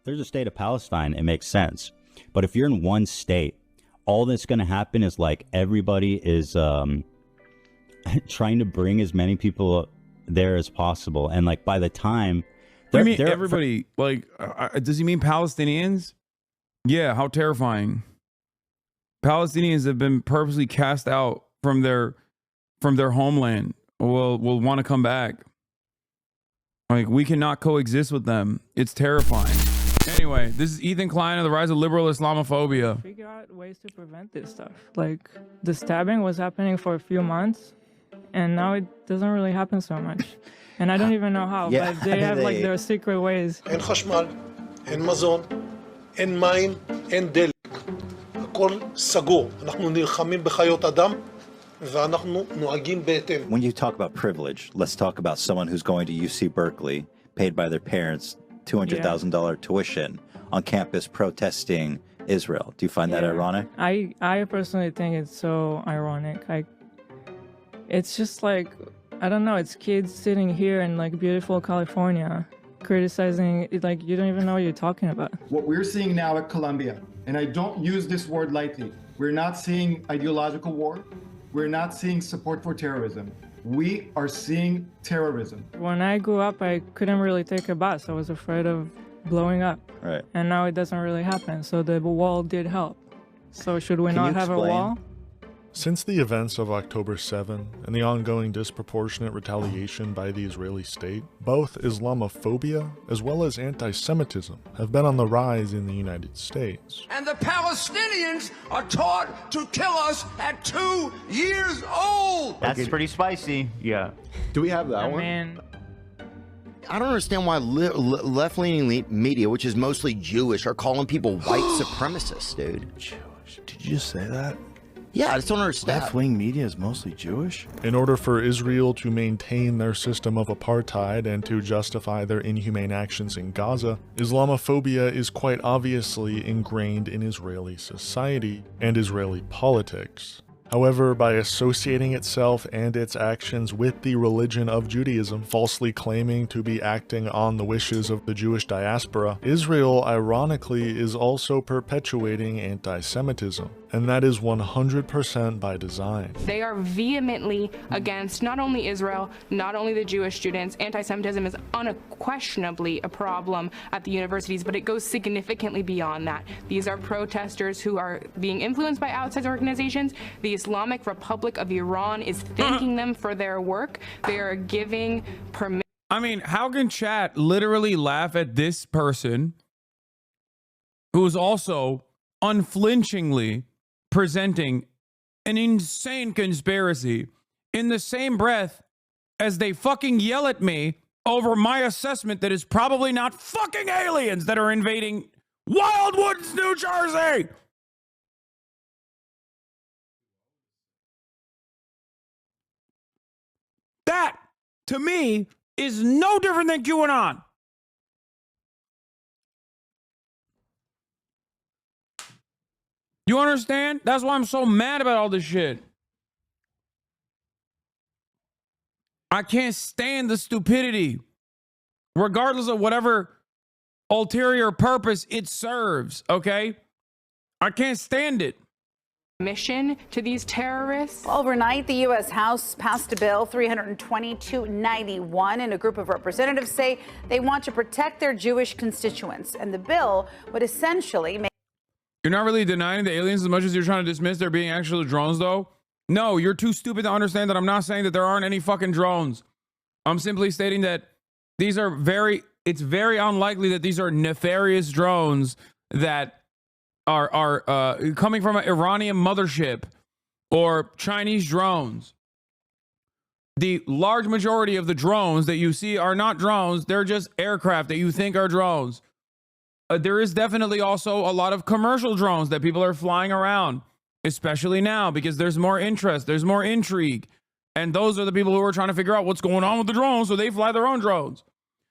there's a state of Palestine, it makes sense. But if you're in one state, all that's going to happen is like everybody is trying to bring as many people there as possible. And like by the time... I mean, everybody, like, does he mean Palestinians? Yeah, how terrifying. Palestinians have been purposely cast out from their homeland. Will want to come back. Like, we cannot coexist with them. It's terrifying. Anyway, this is Ethan Klein of the Rise of Liberal Islamophobia. Figure out ways to prevent this stuff. Like, the stabbing was happening for a few months, and now it doesn't really happen so much. And I don't even know how, but they have like their secret ways. אין חשמל, אין מזון, אין מים, אין דלק. הכל סגור. אנחנו נלחמים בחיות אדם, ואנחנו נוהגים בהתאם. When you talk about privilege, let's talk about someone who's going to UC Berkeley, paid by their parents $200,000 tuition on campus protesting Israel. Do you find that ironic? I personally think it's so ironic. It's just like, I don't know, it's kids sitting here in like beautiful California criticizing it, like you don't even know what you're talking about. What we're seeing now at Columbia, and I don't use this word lightly, we're not seeing ideological war. We're not seeing support for terrorism. We are seeing terrorism. When I grew up, I couldn't really take a bus. I was afraid of blowing up. Right. And now it doesn't really happen. So the wall did help. So should we not have a wall? Since the events of October 7 and the ongoing disproportionate retaliation by the Israeli state, both Islamophobia as well as anti-Semitism have been on the rise in the United States. And the Palestinians are taught to kill us at 2 years old! That's pretty spicy. Yeah. Do we have that one? I don't understand why left-leaning media, which is mostly Jewish, are calling people white supremacists, dude. Jewish? Did you just say that? Yeah, I just don't understand. Left-wing media is mostly Jewish? In order for Israel to maintain their system of apartheid and to justify their inhumane actions in Gaza, Islamophobia is quite obviously ingrained in Israeli society and Israeli politics. However, by associating itself and its actions with the religion of Judaism, falsely claiming to be acting on the wishes of the Jewish diaspora, Israel, ironically, is also perpetuating anti-Semitism. And that is 100% by design. They are vehemently against not only Israel, not only the Jewish students. Anti-Semitism is unquestionably a problem at the universities, but it goes significantly beyond that. These are protesters who are being influenced by outside organizations. The Islamic Republic of Iran is thanking them for their work. They are giving permission. I mean, how can chat literally laugh at this person who is also unflinchingly presenting an insane conspiracy in the same breath as they fucking yell at me over my assessment that is probably not fucking aliens that are invading Wildwoods, New Jersey? That, to me, is no different than QAnon. You understand? That's why I'm so mad about all this shit. I can't stand the stupidity, regardless of whatever ulterior purpose it serves, okay? I can't stand it. Mission to these terrorists. Overnight, the U.S. House passed a bill 322-91, and a group of representatives say they want to protect their Jewish constituents. And the bill would essentially make... You're not really denying the aliens as much as you're trying to dismiss there being actual drones, though? No, you're too stupid to understand that I'm not saying that there aren't any fucking drones. I'm simply stating that these are it's very unlikely that these are nefarious drones that are coming from an Iranian mothership or Chinese drones. The large majority of the drones that you see are not drones. They're just aircraft that you think are drones. There is definitely also a lot of commercial drones that people are flying around, especially now because there's more interest, there's more intrigue. And those are the people who are trying to figure out what's going on with the drones, so they fly their own drones.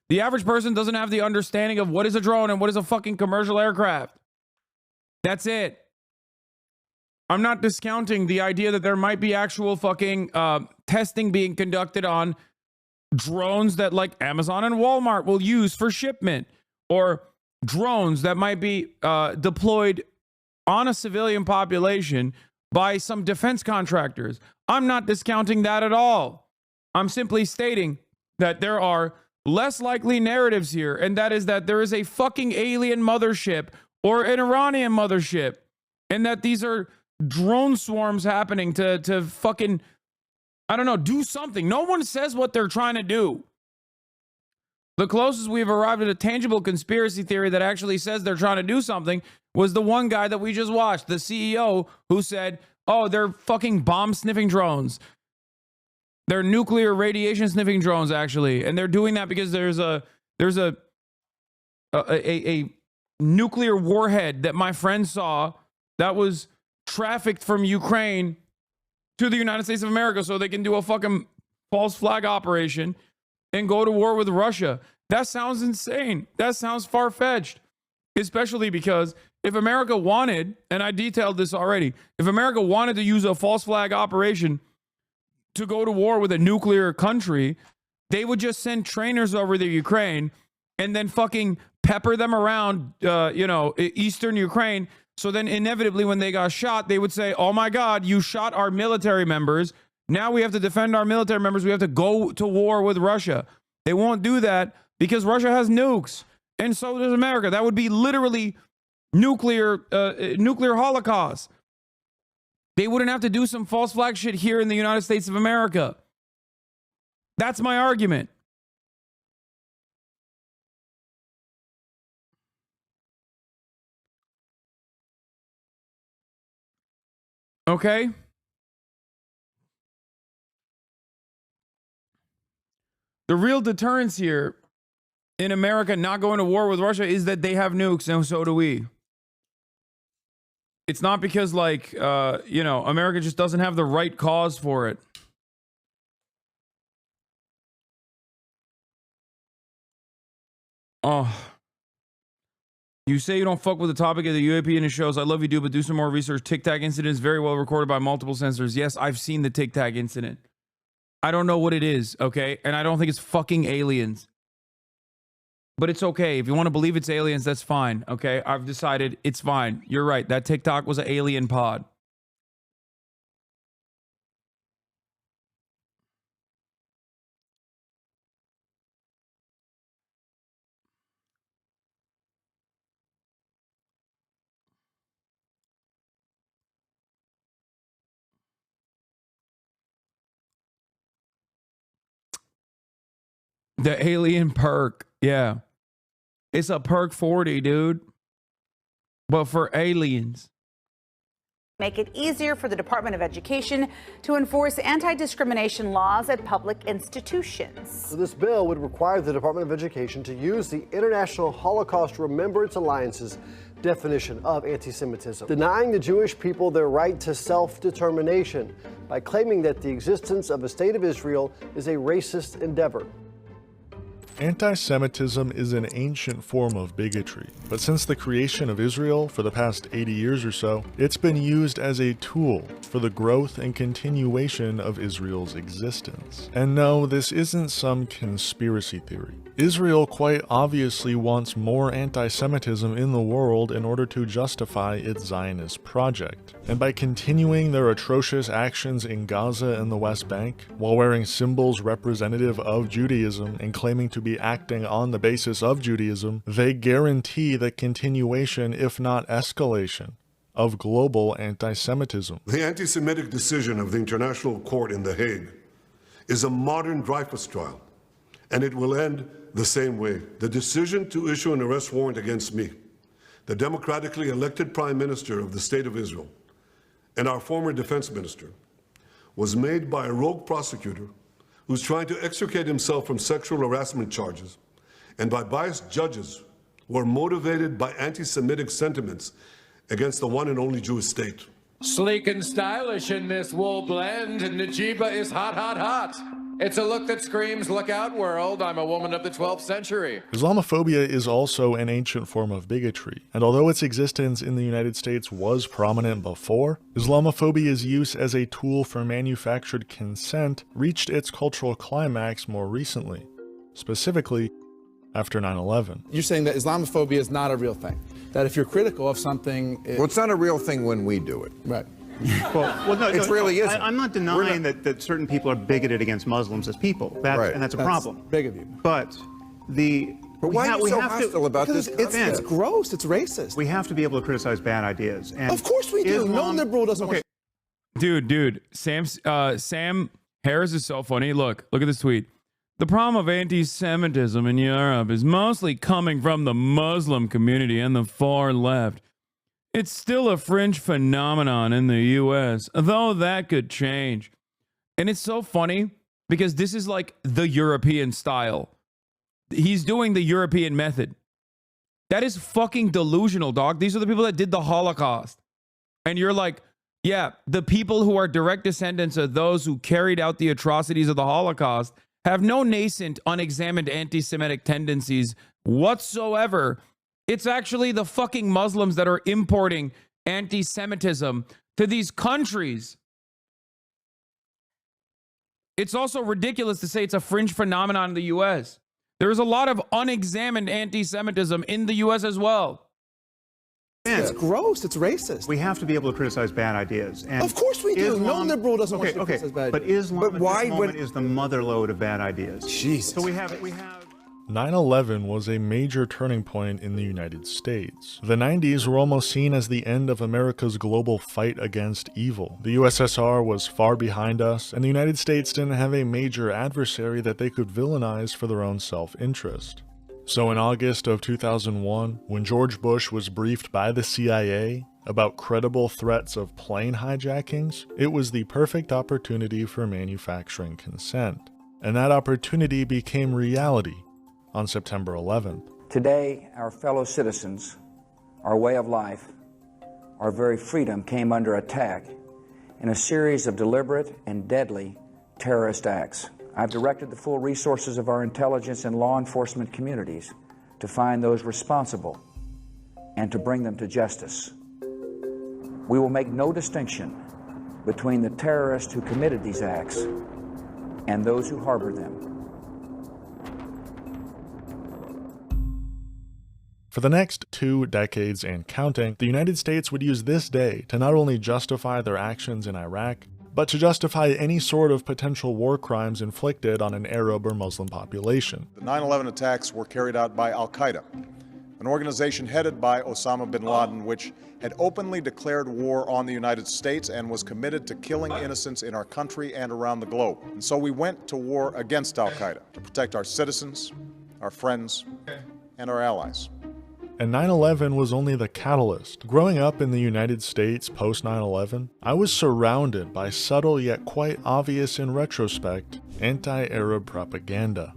The average person doesn't have the understanding of what is a drone and what is a fucking commercial aircraft. That's it. I'm not discounting the idea that there might be actual fucking testing being conducted on drones that like Amazon and Walmart will use for shipment, or drones that might be deployed on a civilian population by some defense contractors. I'm not discounting that at all. I'm simply stating that there are less likely narratives here, and that is that there is a fucking alien mothership or an Iranian mothership, and that these are drone swarms happening to fucking, I don't know, do something. No one says what they're trying to do. The closest we've arrived at a tangible conspiracy theory that actually says they're trying to do something was the one guy that we just watched, the CEO, who said, oh, they're fucking bomb-sniffing drones. They're nuclear radiation-sniffing drones, actually. And they're doing that because there's a nuclear warhead that my friend saw that was trafficked from Ukraine to the United States of America so they can do a fucking false flag operation and go to war with Russia. That sounds insane. That sounds far-fetched, especially because if America wanted, and I detailed this already, if America wanted to use a false flag operation to go to war with a nuclear country, they would just send trainers over to Ukraine and then fucking pepper them around, eastern Ukraine. So then inevitably when they got shot, they would say, oh my God, you shot our military members. Now we have to defend our military members. We have to go to war with Russia. They won't do that because Russia has nukes. And so does America. That would be literally nuclear holocaust. They wouldn't have to do some false flag shit here in the United States of America. That's my argument. Okay? The real deterrence here in America not going to war with Russia is that they have nukes, and so do we. It's not because, America just doesn't have the right cause for it. Oh. You say you don't fuck with the topic of the UAP and it shows. I love you, dude, but do some more research. Tic Tac incident is very well recorded by multiple sensors. Yes, I've seen the Tic Tac incident. I don't know what it is, okay? And I don't think it's fucking aliens. But it's okay. If you want to believe it's aliens, that's fine, okay? I've decided it's fine. You're right. That TikTok was an alien pod. The alien perk. Yeah. It's a perk 40, dude. But for aliens. Make it easier for the Department of Education to enforce anti-discrimination laws at public institutions. So this bill would require the Department of Education to use the International Holocaust Remembrance Alliance's definition of anti-Semitism, denying the Jewish people their right to self-determination by claiming that the existence of a state of Israel is a racist endeavor. Anti-Semitism is an ancient form of bigotry, but since the creation of Israel for the past 80 years or so, it's been used as a tool for the growth and continuation of Israel's existence. And no, this isn't some conspiracy theory. Israel quite obviously wants more anti-Semitism in the world in order to justify its Zionist project. And by continuing their atrocious actions in Gaza and the West Bank, while wearing symbols representative of Judaism and claiming to be acting on the basis of Judaism, they guarantee the continuation, if not escalation, of global anti-Semitism. The anti-Semitic decision of the International Court in The Hague is a modern Dreyfus trial, and it will end the same way. The decision to issue an arrest warrant against me, the democratically elected Prime Minister of the State of Israel, and our former defense minister, was made by a rogue prosecutor who's trying to extricate himself from sexual harassment charges, and by biased judges who are motivated by anti-Semitic sentiments against the one and only Jewish state. Sleek and stylish in this wool blend, Najiba is hot, hot, hot. It's a look that screams, look out world, I'm a woman of the 12th century. Islamophobia is also an ancient form of bigotry, and although its existence in the United States was prominent before, Islamophobia's use as a tool for manufactured consent reached its cultural climax more recently. Specifically, after 9/11. You're saying that Islamophobia is not a real thing. That if you're critical of something... Well, it's not a real thing when we do it. Right. Well, no, it really isn't. I'm not denying that certain people are bigoted against Muslims as people. And that's a problem. Big of you. But why are you so hostile about this? It's gross. It's racist. We have to be able to criticize bad ideas. And of course we do. No liberal doesn't want... Dude, Sam Harris is so funny. Look at this tweet. The problem of anti-Semitism in Europe is mostly coming from the Muslim community and the far left. It's still a fringe phenomenon in the U.S., though that could change. And it's so funny because this is like the European style. He's doing the European method. That is fucking delusional, dog. These are the people that did the Holocaust. And you're like, yeah, the people who are direct descendants of those who carried out the atrocities of the Holocaust have no nascent, unexamined anti-Semitic tendencies whatsoever. It's actually the fucking Muslims that are importing anti-Semitism to these countries. It's also ridiculous to say it's a fringe phenomenon in the U.S. There's a lot of unexamined anti-Semitism in the U.S. as well. It's gross. It's racist. We have to be able to criticize bad ideas. And of course we do. No liberal doesn't want to criticize bad ideas. But Islam at this moment is the motherlode of bad ideas. Jesus. So we have 9/11 was a major turning point in the United States. The 90s were almost seen as the end of America's global fight against evil. The USSR was far behind us, and the United States didn't have a major adversary that they could villainize for their own self-interest. So in August of 2001, when George Bush was briefed by the CIA about credible threats of plane hijackings, it was the perfect opportunity for manufacturing consent. And that opportunity became reality on September 11th. Today, our fellow citizens, our way of life, our very freedom came under attack in a series of deliberate and deadly terrorist acts. I've directed the full resources of our intelligence and law enforcement communities to find those responsible and to bring them to justice. We will make no distinction between the terrorists who committed these acts and those who harbored them. For the next 2 decades and counting, the United States would use this day to not only justify their actions in Iraq, but to justify any sort of potential war crimes inflicted on an Arab or Muslim population. The 9/11 attacks were carried out by Al-Qaeda, an organization headed by Osama bin Laden, which had openly declared war on the United States and was committed to killing innocents in our country and around the globe. And so we went to war against Al-Qaeda to protect our citizens, our friends, and our allies. And 9/11 was only the catalyst. Growing up in the United States post 9/11, I was surrounded by subtle yet quite obvious in retrospect anti-Arab propaganda.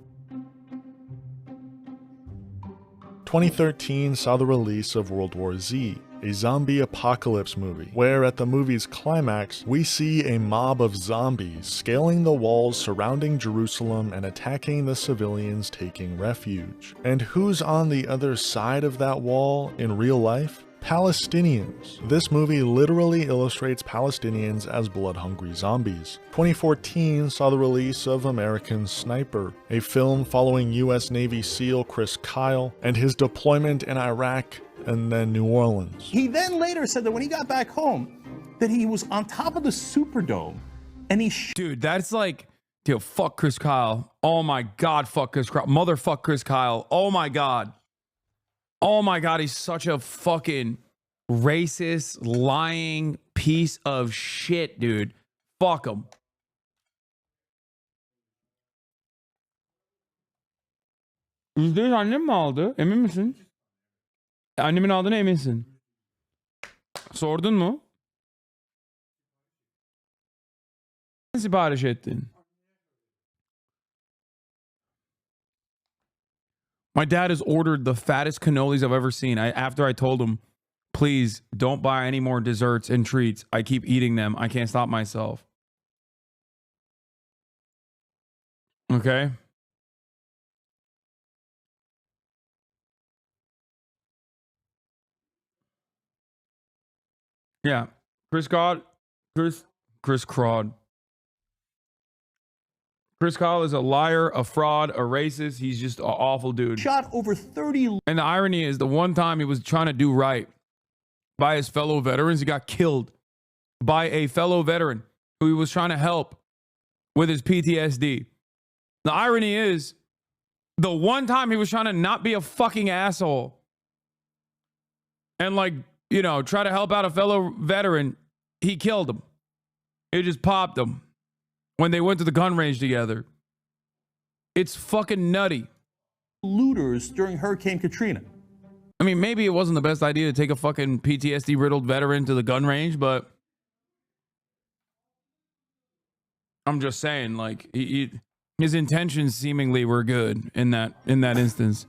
2013 saw the release of World War Z, a zombie apocalypse movie, where at the movie's climax, we see a mob of zombies scaling the walls surrounding Jerusalem and attacking the civilians taking refuge. And who's on the other side of that wall in real life? Palestinians. This movie literally illustrates Palestinians as blood-hungry zombies. 2014 saw the release of American Sniper, a film following U.S. Navy SEAL Chris Kyle and his deployment in Iraq and then New Orleans. He then later said that when he got back home, that he was on top of the Superdome and he... Dude, that's like, dude, fuck Chris Kyle. Oh my God, fuck Chris Kyle. Motherfuck Chris Kyle. Oh my God. Oh my God, he's such a fucking racist, lying piece of shit, dude. Fuck him. %1 annem mi aldı? Emin misin? Annemin aldığına eminsin. Sordun mu? Sipariş ettin. My dad has ordered the fattest cannolis I've ever seen. After I told him, please don't buy any more desserts and treats. I keep eating them. I can't stop myself. Okay. Yeah. Chris Crawd. Chris Kyle is a liar, a fraud, a racist. He's just an awful dude. Shot over 30. And the irony is the one time he was trying to do right by his fellow veterans, he got killed by a fellow veteran who he was trying to help with his PTSD. The irony is the one time he was trying to not be a fucking asshole and like, you know, try to help out a fellow veteran, he killed him. He just popped him when they went to the gun range together. It's fucking nutty. Looters during Hurricane Katrina. I mean, maybe it wasn't the best idea to take a fucking PTSD riddled veteran to the gun range, but I'm just saying, like, his intentions seemingly were good in that instance.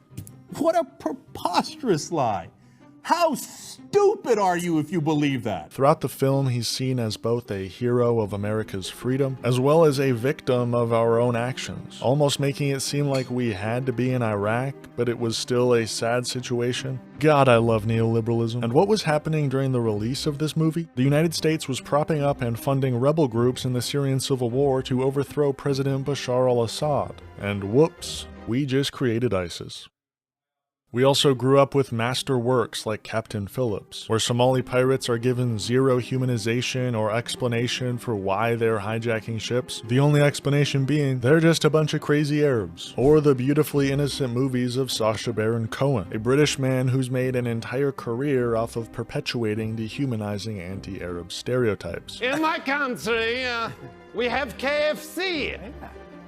What a preposterous lie. How stupid are you if you believe that? Throughout the film, he's seen as both a hero of America's freedom, as well as a victim of our own actions, almost making it seem like we had to be in Iraq, but it was still a sad situation. God, I love neoliberalism. And what was happening during the release of this movie? The United States was propping up and funding rebel groups in the Syrian civil war to overthrow President Bashar al-Assad. And whoops, we just created ISIS. We also grew up with master works like Captain Phillips, where Somali pirates are given zero humanization or explanation for why they're hijacking ships, the only explanation being they're just a bunch of crazy Arabs. Or the beautifully innocent movies of Sacha Baron Cohen, a British man who's made an entire career off of perpetuating dehumanizing anti-Arab stereotypes. In my country, we have KFC,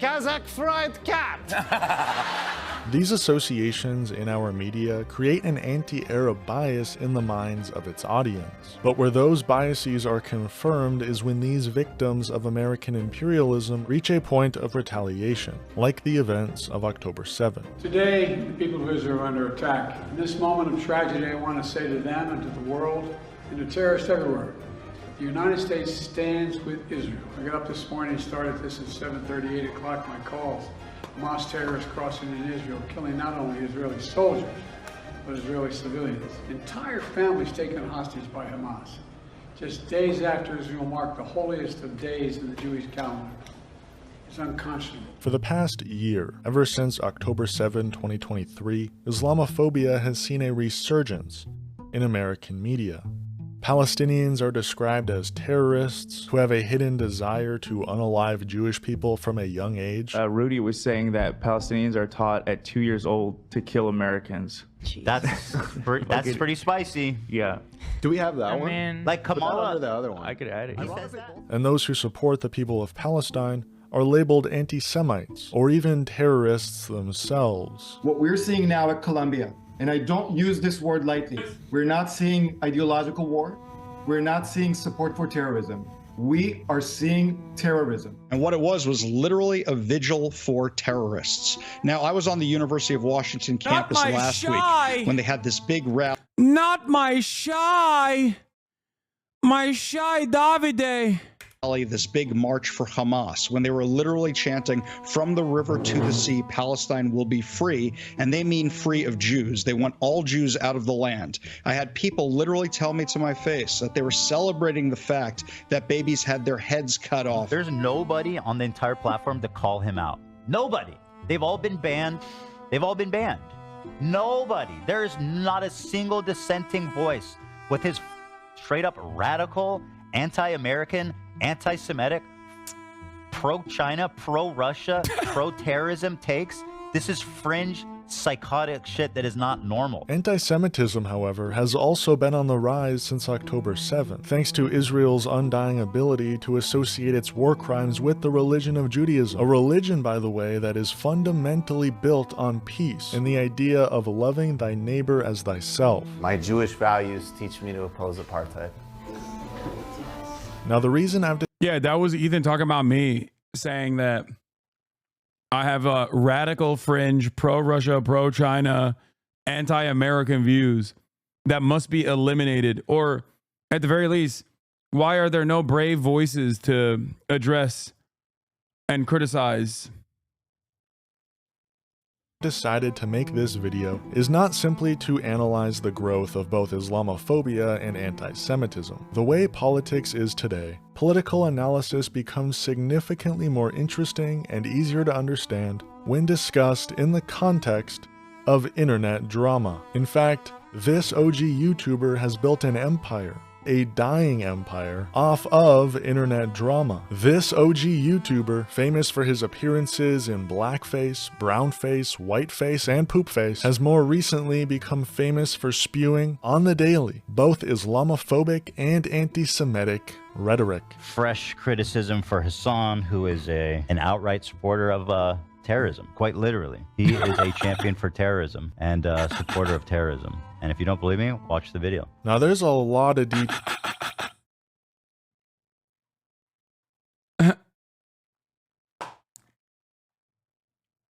Kazakh fried cat. These associations in our media create an anti-Arab bias in the minds of its audience. But where those biases are confirmed is when these victims of American imperialism reach a point of retaliation, like the events of October 7th. Today, the people of Israel are under attack. In this moment of tragedy, I want to say to them and to the world and to terrorists everywhere, the United States stands with Israel. I got up this morning and started this at 7:30, 8 o'clock, my calls. Hamas terrorists crossing in Israel, killing not only Israeli soldiers, but Israeli civilians. Entire families taken hostage by Hamas. Just days after Israel marked the holiest of days in the Jewish calendar. It's unconscionable. For the past year, ever since October 7, 2023, Islamophobia has seen a resurgence in American media. Palestinians are described as terrorists who have a hidden desire to unalive Jewish people from a young age. Rudy was saying that Palestinians are taught at 2 years old to kill Americans. That's pretty spicy. Yeah. Do we have that I one? mean, Like Kamala. The other one. I could add it. And those who support the people of Palestine are labeled anti-Semites or even terrorists themselves. What we're seeing now at Columbia, and I don't use this word lightly, we're not seeing ideological war. We're not seeing support for terrorism. We are seeing terrorism. And what it was literally a vigil for terrorists. Now, I was on the University of Washington campus last week when they had this big rally. Not my shy Davide. This big march for Hamas, when they were literally chanting, from the river to the sea, Palestine will be free. And they mean free of Jews. They want all Jews out of the land. I had people literally tell me to my face that they were celebrating the fact that babies had their heads cut off. There's nobody on the entire platform to call him out. Nobody. They've all been banned. Nobody. There is not a single dissenting voice with his straight up radical, anti-American, anti-Semitic, pro-China, pro-Russia, pro-terrorism takes. This is fringe, psychotic shit that is not normal. Anti-Semitism, however, has also been on the rise since October 7th, thanks to Israel's undying ability to associate its war crimes with the religion of Judaism. A religion, by the way, that is fundamentally built on peace and the idea of loving thy neighbor as thyself. My Jewish values teach me to oppose apartheid. Now, the reason I've... Yeah, that was Ethan talking about me, saying that I have a radical fringe, pro-Russia, pro-China, anti-American views that must be eliminated. Or at the very least, why are there no brave voices to address and criticize decided to make this video is not simply to analyze the growth of both Islamophobia and anti-Semitism. The way politics is today, political analysis becomes significantly more interesting and easier to understand when discussed in the context of internet drama. In fact, this OG YouTuber has built an empire, a dying empire, off of internet drama. This OG YouTuber, famous for his appearances in blackface, brownface, whiteface, and poopface, has more recently become famous for spewing, on the daily, both Islamophobic and anti-Semitic rhetoric. Fresh criticism for Hasan, who is an outright supporter of terrorism, quite literally. He is a champion for terrorism and a supporter of terrorism. And if you don't believe me, watch the video. Now there's a lot of deep...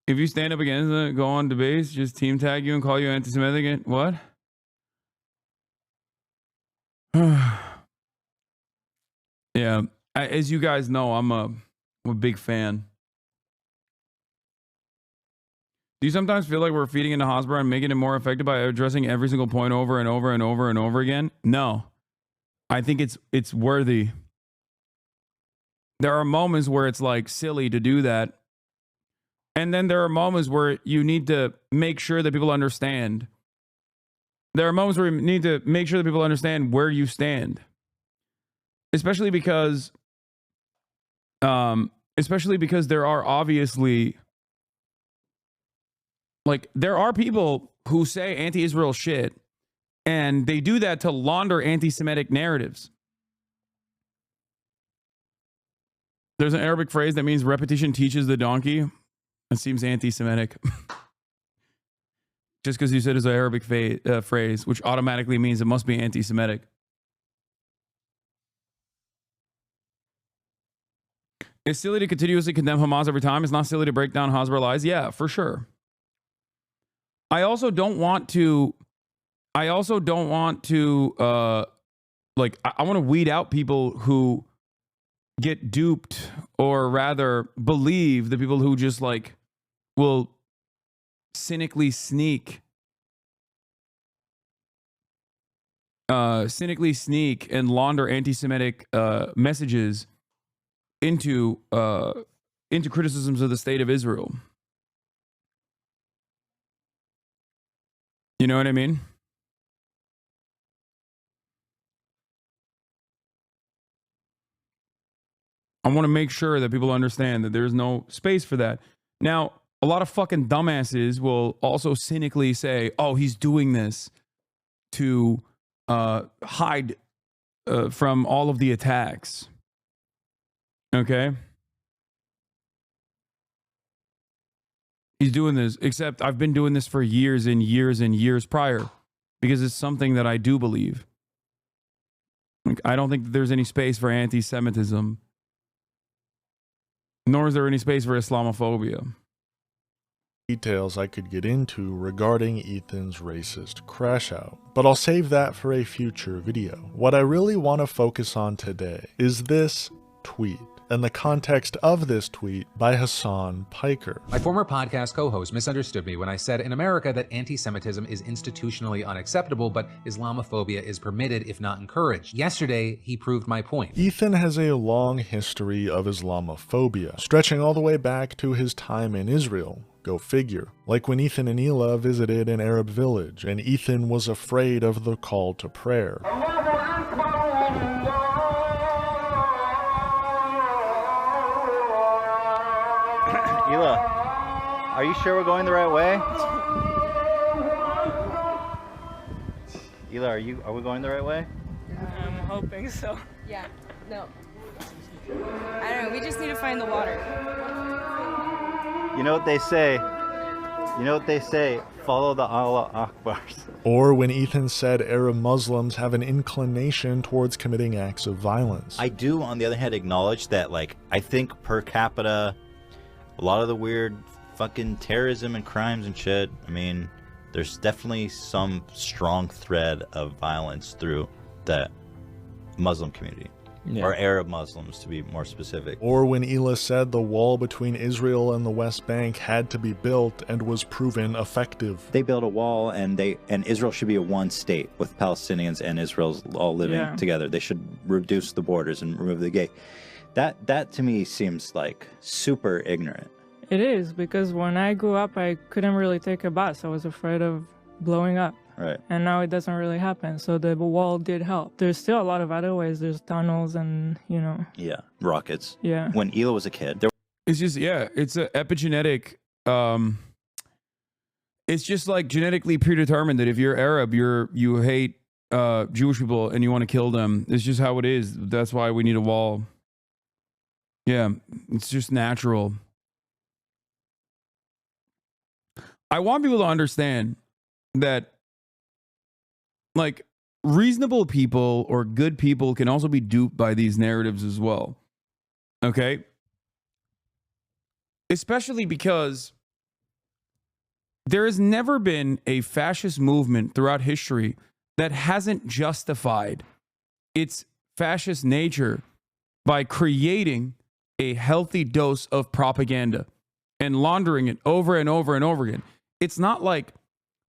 If you stand up against it, go on debates, just team tag you and call you anti-Semitic again. What? Yeah, as you guys know, I'm a big fan. Do you sometimes feel like we're feeding into Hosborough and making it more effective by addressing every single point over and over and over and over again? No. I think it's worthy. There are moments where it's like silly to do that. And then there are moments where you need to make sure that people understand. There are moments where you need to make sure that people understand where you stand. Especially because there are obviously, like, there are people who say anti-Israel shit, and they do that to launder anti-Semitic narratives. There's an Arabic phrase that means repetition teaches the donkey. It seems anti-Semitic. Just because you said it's an Arabic phrase, which automatically means it must be anti-Semitic. It's silly to continuously condemn Hamas every time. It's not silly to break down Hosborough lies. Yeah, for sure. I also don't want to I want to weed out people who get duped, or rather believe the people who just like will cynically sneak and launder anti-Semitic messages into criticisms of the state of Israel. You know what I mean? I want to make sure that people understand that there's no space for that. Now, a lot of fucking dumbasses will also cynically say, oh, he's doing this to hide from all of the attacks. Okay? He's doing this, except I've been doing this for years and years and years prior, because it's something that I do believe. Like, I don't think that there's any space for anti-Semitism, nor is there any space for Islamophobia. Details I could get into regarding Ethan's racist crash out, but I'll save that for a future video. What I really want to focus on today is this tweet, and the context of this tweet by Hasan Piker. My former podcast co-host misunderstood me when I said in America that anti-Semitism is institutionally unacceptable, but Islamophobia is permitted if not encouraged. Yesterday, he proved my point. Ethan has a long history of Islamophobia, stretching all the way back to his time in Israel. Go figure. Like when Ethan and Hila visited an Arab village, and Ethan was afraid of the call to prayer. Hila, are you sure we're going the right way? Hila, are we going the right way? I'm hoping so. Yeah, no. I don't know, we just need to find the water. You know what they say? Follow the Allah Akbars. Or when Ethan said Arab Muslims have an inclination towards committing acts of violence. I do, on the other hand, acknowledge that, like, I think per capita, a lot of the weird fucking terrorism and crimes and shit, I mean, there's definitely some strong thread of violence through the Muslim community. or Arab Muslims to be more specific. Or when Ela said the wall between Israel and the West Bank had to be built and was proven effective. They built a wall, and Israel should be a one state with Palestinians and Israel's all living together. They should reduce the borders and remove the gate. That to me seems like super ignorant. It is, because when I grew up, I couldn't really take a bus. I was afraid of blowing up. Right. And now it doesn't really happen. So the wall did help. There's still a lot of other ways. There's tunnels and, you know. Yeah. Rockets. Yeah. When Ela was a kid, it's just, it's an epigenetic, it's just like genetically predetermined that if you're Arab, you hate Jewish people and you want to kill them. It's just how it is. That's why we need a wall. Yeah, it's just natural. I want people to understand that, like, reasonable people or good people can also be duped by these narratives as well. Okay? Especially because there has never been a fascist movement throughout history that hasn't justified its fascist nature by creating a healthy dose of propaganda and laundering it over and over and over again. It's not like,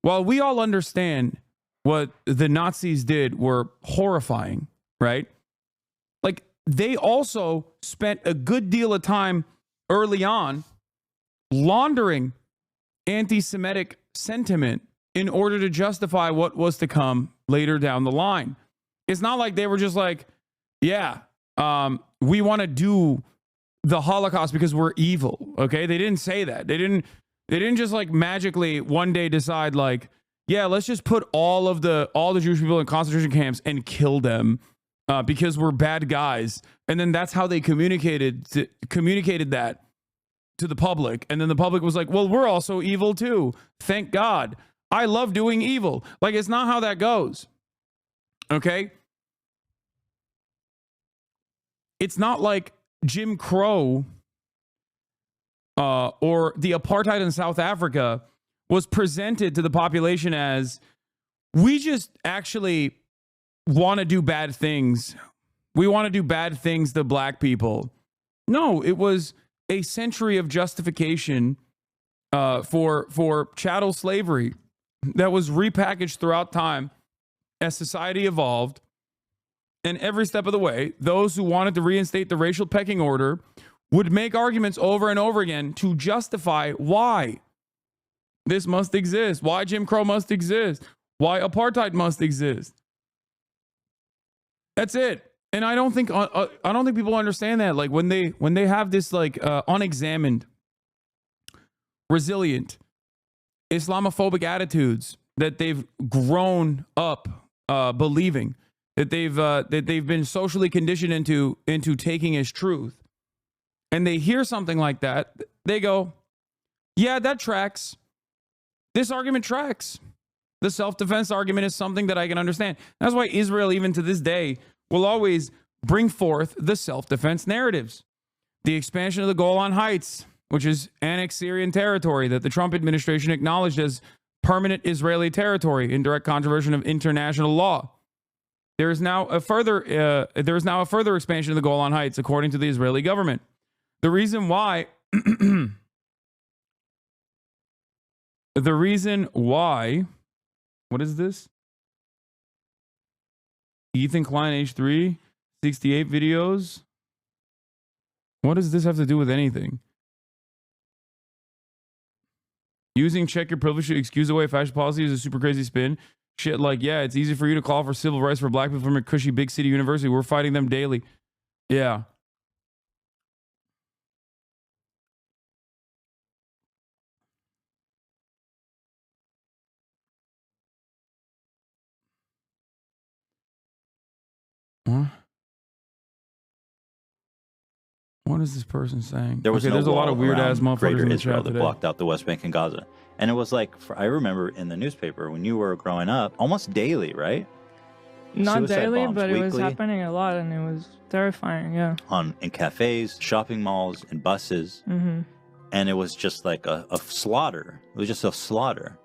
while we all understand what the Nazis did were horrifying, right? Like, they also spent a good deal of time early on laundering anti-Semitic sentiment in order to justify what was to come later down the line. It's not like they were just like, yeah, we want to do the Holocaust because we're evil. Okay, they didn't say that. They didn't just like magically one day decide like, yeah, let's just put all the Jewish people in concentration camps and kill them because we're bad guys. And then that's how they communicated that to the public. And then the public was like, well, we're also evil too. Thank God. I love doing evil. Like, it's not how that goes. Okay? It's not like Jim Crow or the apartheid in South Africa was presented to the population as, we just actually want to do bad things. We want to do bad things to black people. No, it was a century of justification for chattel slavery that was repackaged throughout time as society evolved. And every step of the way, those who wanted to reinstate the racial pecking order would make arguments over and over again to justify why this must exist, why Jim Crow must exist, why apartheid must exist. That's it. And I don't think people understand that. Like, when they have this like unexamined, resilient, Islamophobic attitudes that they've grown up believing, that they've been socially conditioned into taking as truth, and they hear something like that, they go, yeah, that tracks. This argument tracks. The self-defense argument is something that I can understand. That's why Israel, even to this day, will always bring forth the self-defense narratives. The expansion of the Golan Heights, which is annexed Syrian territory that the Trump administration acknowledged as permanent Israeli territory in direct contravention of international law. There is now a further expansion of the Golan Heights, according to the Israeli government. The reason why, what is this? Ethan Klein, H3, 68 videos. What does this have to do with anything? Using check your privilege to excuse away fascist policy is a super crazy spin. Shit like, yeah, it's easy for you to call for civil rights for black people from a cushy big city university. We're fighting them daily. Yeah. What is this person saying? There was there's a lot of weird ass motherfuckers Greater in the Israel chat that today. blocked out the West Bank and Gaza. And it was like, I remember in the newspaper when you were growing up, almost daily, right? Not Suicide daily, bombs but it was weekly. happening a lot, and it was terrifying. Yeah. In cafes, shopping malls, and buses. Mm-hmm. And it was just like a slaughter. It was just a slaughter.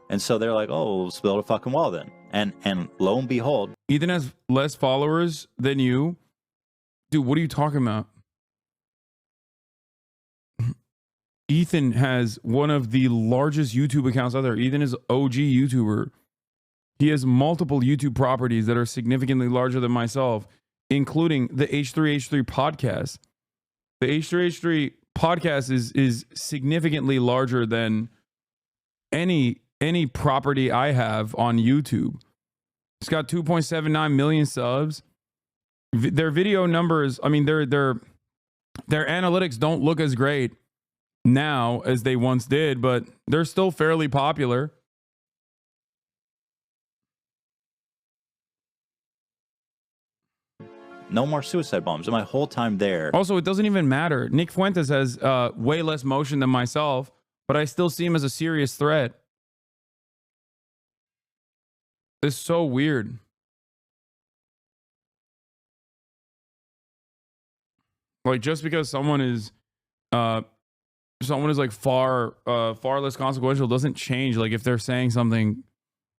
And so they're like, oh, let's build a fucking wall then. And lo and behold, Ethan has less followers than you, Dude, what are you talking about? Ethan has one of the largest YouTube accounts out there. Ethan is OG YouTuber. He has multiple YouTube properties that are significantly larger than myself, including the H3H3 podcast. The H3H3 podcast is significantly larger than any property I have on YouTube. It's got 2.79 million subs. Their video numbers, I mean, their analytics don't look as great now as they once did, but they're still fairly popular. No more suicide bombs. And my whole time there. Also, it doesn't even matter. Nick Fuentes has way less motion than myself, but I still see him as a serious threat. It's so weird. Like, just because someone is like far less consequential doesn't change. Like, if they're saying something,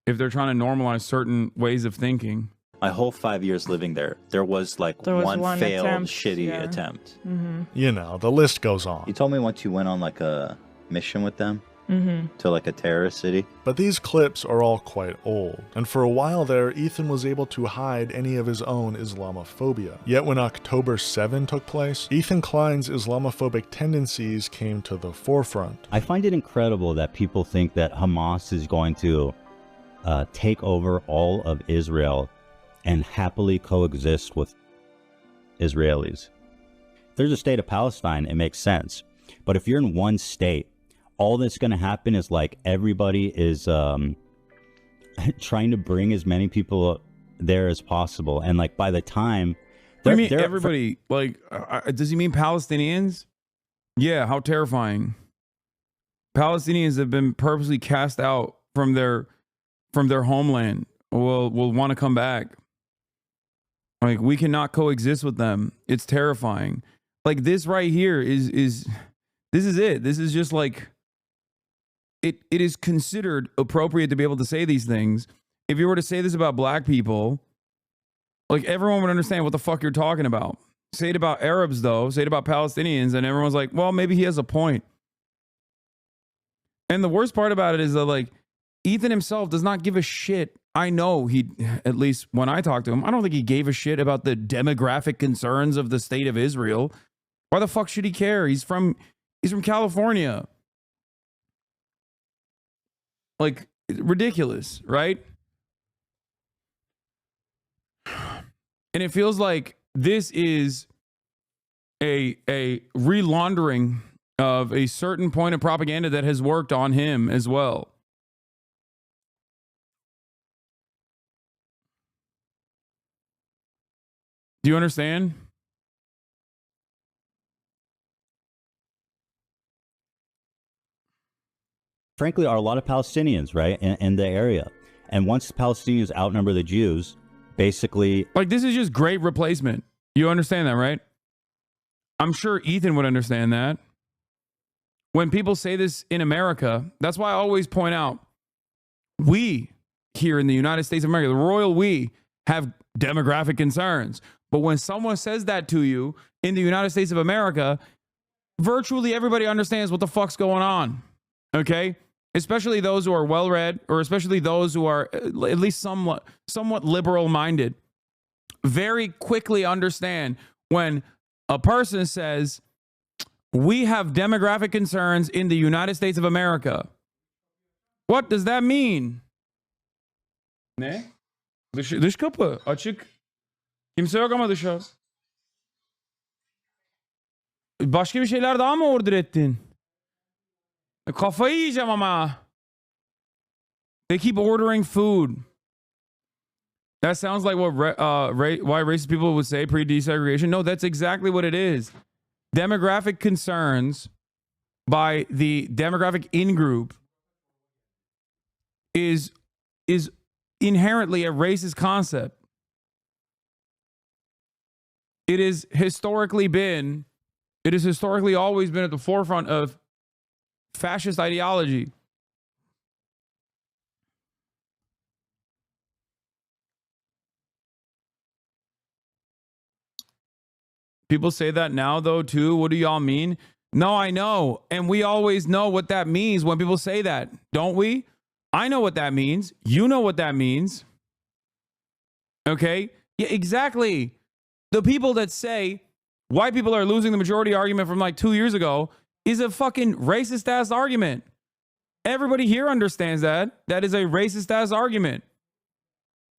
if they're trying to normalize certain ways of thinking. My whole 5 years living there was like one failed attempt, shitty attempt. Mm-hmm. You know, the list goes on. You told me once you went on like a mission with them to like a terrorist city. But these clips are all quite old, and for a while there, Ethan was able to hide any of his own Islamophobia. Yet when October 7 took place, Ethan Klein's Islamophobic tendencies came to the forefront. I find it incredible that people think that Hamas is going to take over all of Israel and happily coexist with Israelis. If there's a state of Palestine, it makes sense. But if you're in one state, all that's going to happen is like everybody is trying to bring as many people there as possible. And like by the time... I mean, everybody, like, does he mean Palestinians? Yeah, how terrifying. Palestinians have been purposely cast out from their homeland. Will want to come back. Like, we cannot coexist with them. It's terrifying. Like, this right here is this is it. This is just like, it is considered appropriate to be able to say these things. If you were to say this about black people, like, everyone would understand what the fuck you're talking about. Say it about Arabs, though. Say it about Palestinians, and everyone's like, well, maybe he has a point. And the worst part about it is that, like, Ethan himself does not give a shit. I know he, at least when I talked to him, I don't think he gave a shit about the demographic concerns of the state of Israel. Why the fuck should he care? He's from California. Like, ridiculous, right? And it feels like this is a relaundering of a certain point of propaganda that has worked on him as well. Do you understand? Frankly, are a lot of Palestinians, right, in the area. And once the Palestinians outnumber the Jews, basically... Like, this is just great replacement. You understand that, right? I'm sure Ethan would understand that. When people say this in America, that's why I always point out, we here in the United States of America, the royal we, have demographic concerns. But when someone says that to you in the United States of America, virtually everybody understands what the fuck's going on. Okay? Especially those who are well-read, or especially those who are at least somewhat liberal-minded, very quickly understand when a person says, we have demographic concerns in the United States of America. What does that mean? Ne? Dış kapı açık. Kimse yok ama dışarı. Başka bir şeyler daha mı order ettin? Kafayı yiyeceğim ama. They keep ordering food. That sounds like what why racist people would say pre-desegregation. No, that's exactly what it is. Demographic concerns by the demographic in-group is inherently a racist concept. It has historically always been at the forefront of fascist ideology. People say that now, though, too. What do y'all mean? No, I know. And we always know what that means when people say that, don't we? I know what that means. You know what that means. Okay? Yeah, exactly. The people that say white people are losing the majority argument from like 2 years ago is a fucking racist ass argument. Everybody here understands that. That is a racist ass argument.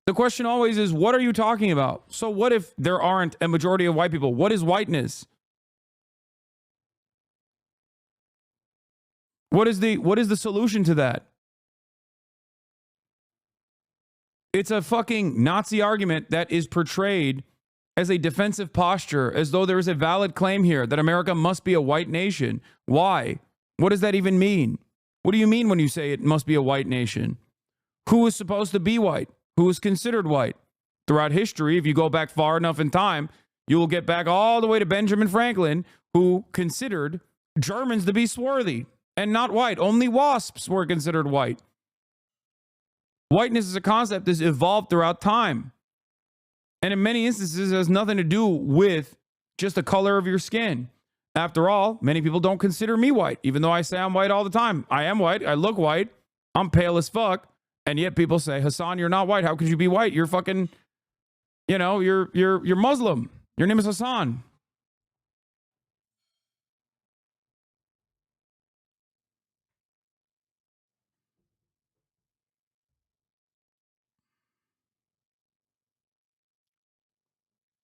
The question always is, what are you talking about? So what if there aren't a majority of white people? What is whiteness? What is the solution to that? It's a fucking Nazi argument that is portrayed as a defensive posture, as though there is a valid claim here that America must be a white nation. Why? What does that even mean? What do you mean when you say it must be a white nation? Who is supposed to be white? Who is considered white? Throughout history, if you go back far enough in time, you will get back all the way to Benjamin Franklin, who considered Germans to be swarthy and not white. Only wasps were considered white. Whiteness as a concept has evolved throughout time. And in many instances, it has nothing to do with just the color of your skin. After all, many people don't consider me white, even though I say I'm white all the time. I am white. I look white. I'm pale as fuck. And yet people say, Hasan, you're not white. How could you be white? You're fucking, you're Muslim. Your name is Hasan.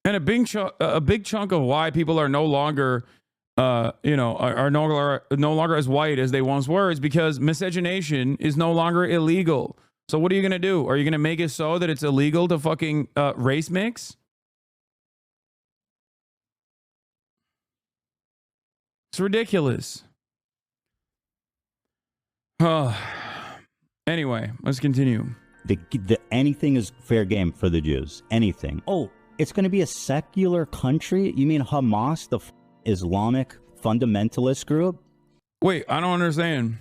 And a big chunk of why people are no longer, are no longer as white as they once were is because miscegenation is no longer illegal. So what are you going to do? Are you going to make it so that it's illegal to fucking race mix? It's ridiculous. Anyway, let's continue. Anything is fair game for the Jews. Anything. Oh, it's going to be a secular country? You mean Hamas, the Islamic fundamentalist group? Wait, I don't understand.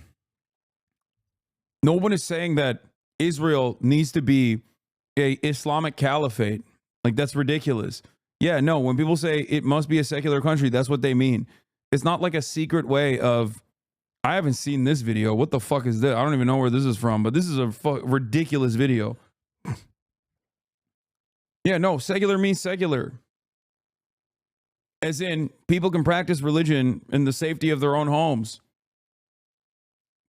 No one is saying that Israel needs to be a Islamic caliphate. Like, that's ridiculous. Yeah, no, when people say it must be a secular country, that's what they mean. It's not like a secret way of, I haven't seen this video. What the fuck is this? I don't even know where this is from, but this is a ridiculous video. Yeah, no, secular means secular. As in, people can practice religion in the safety of their own homes.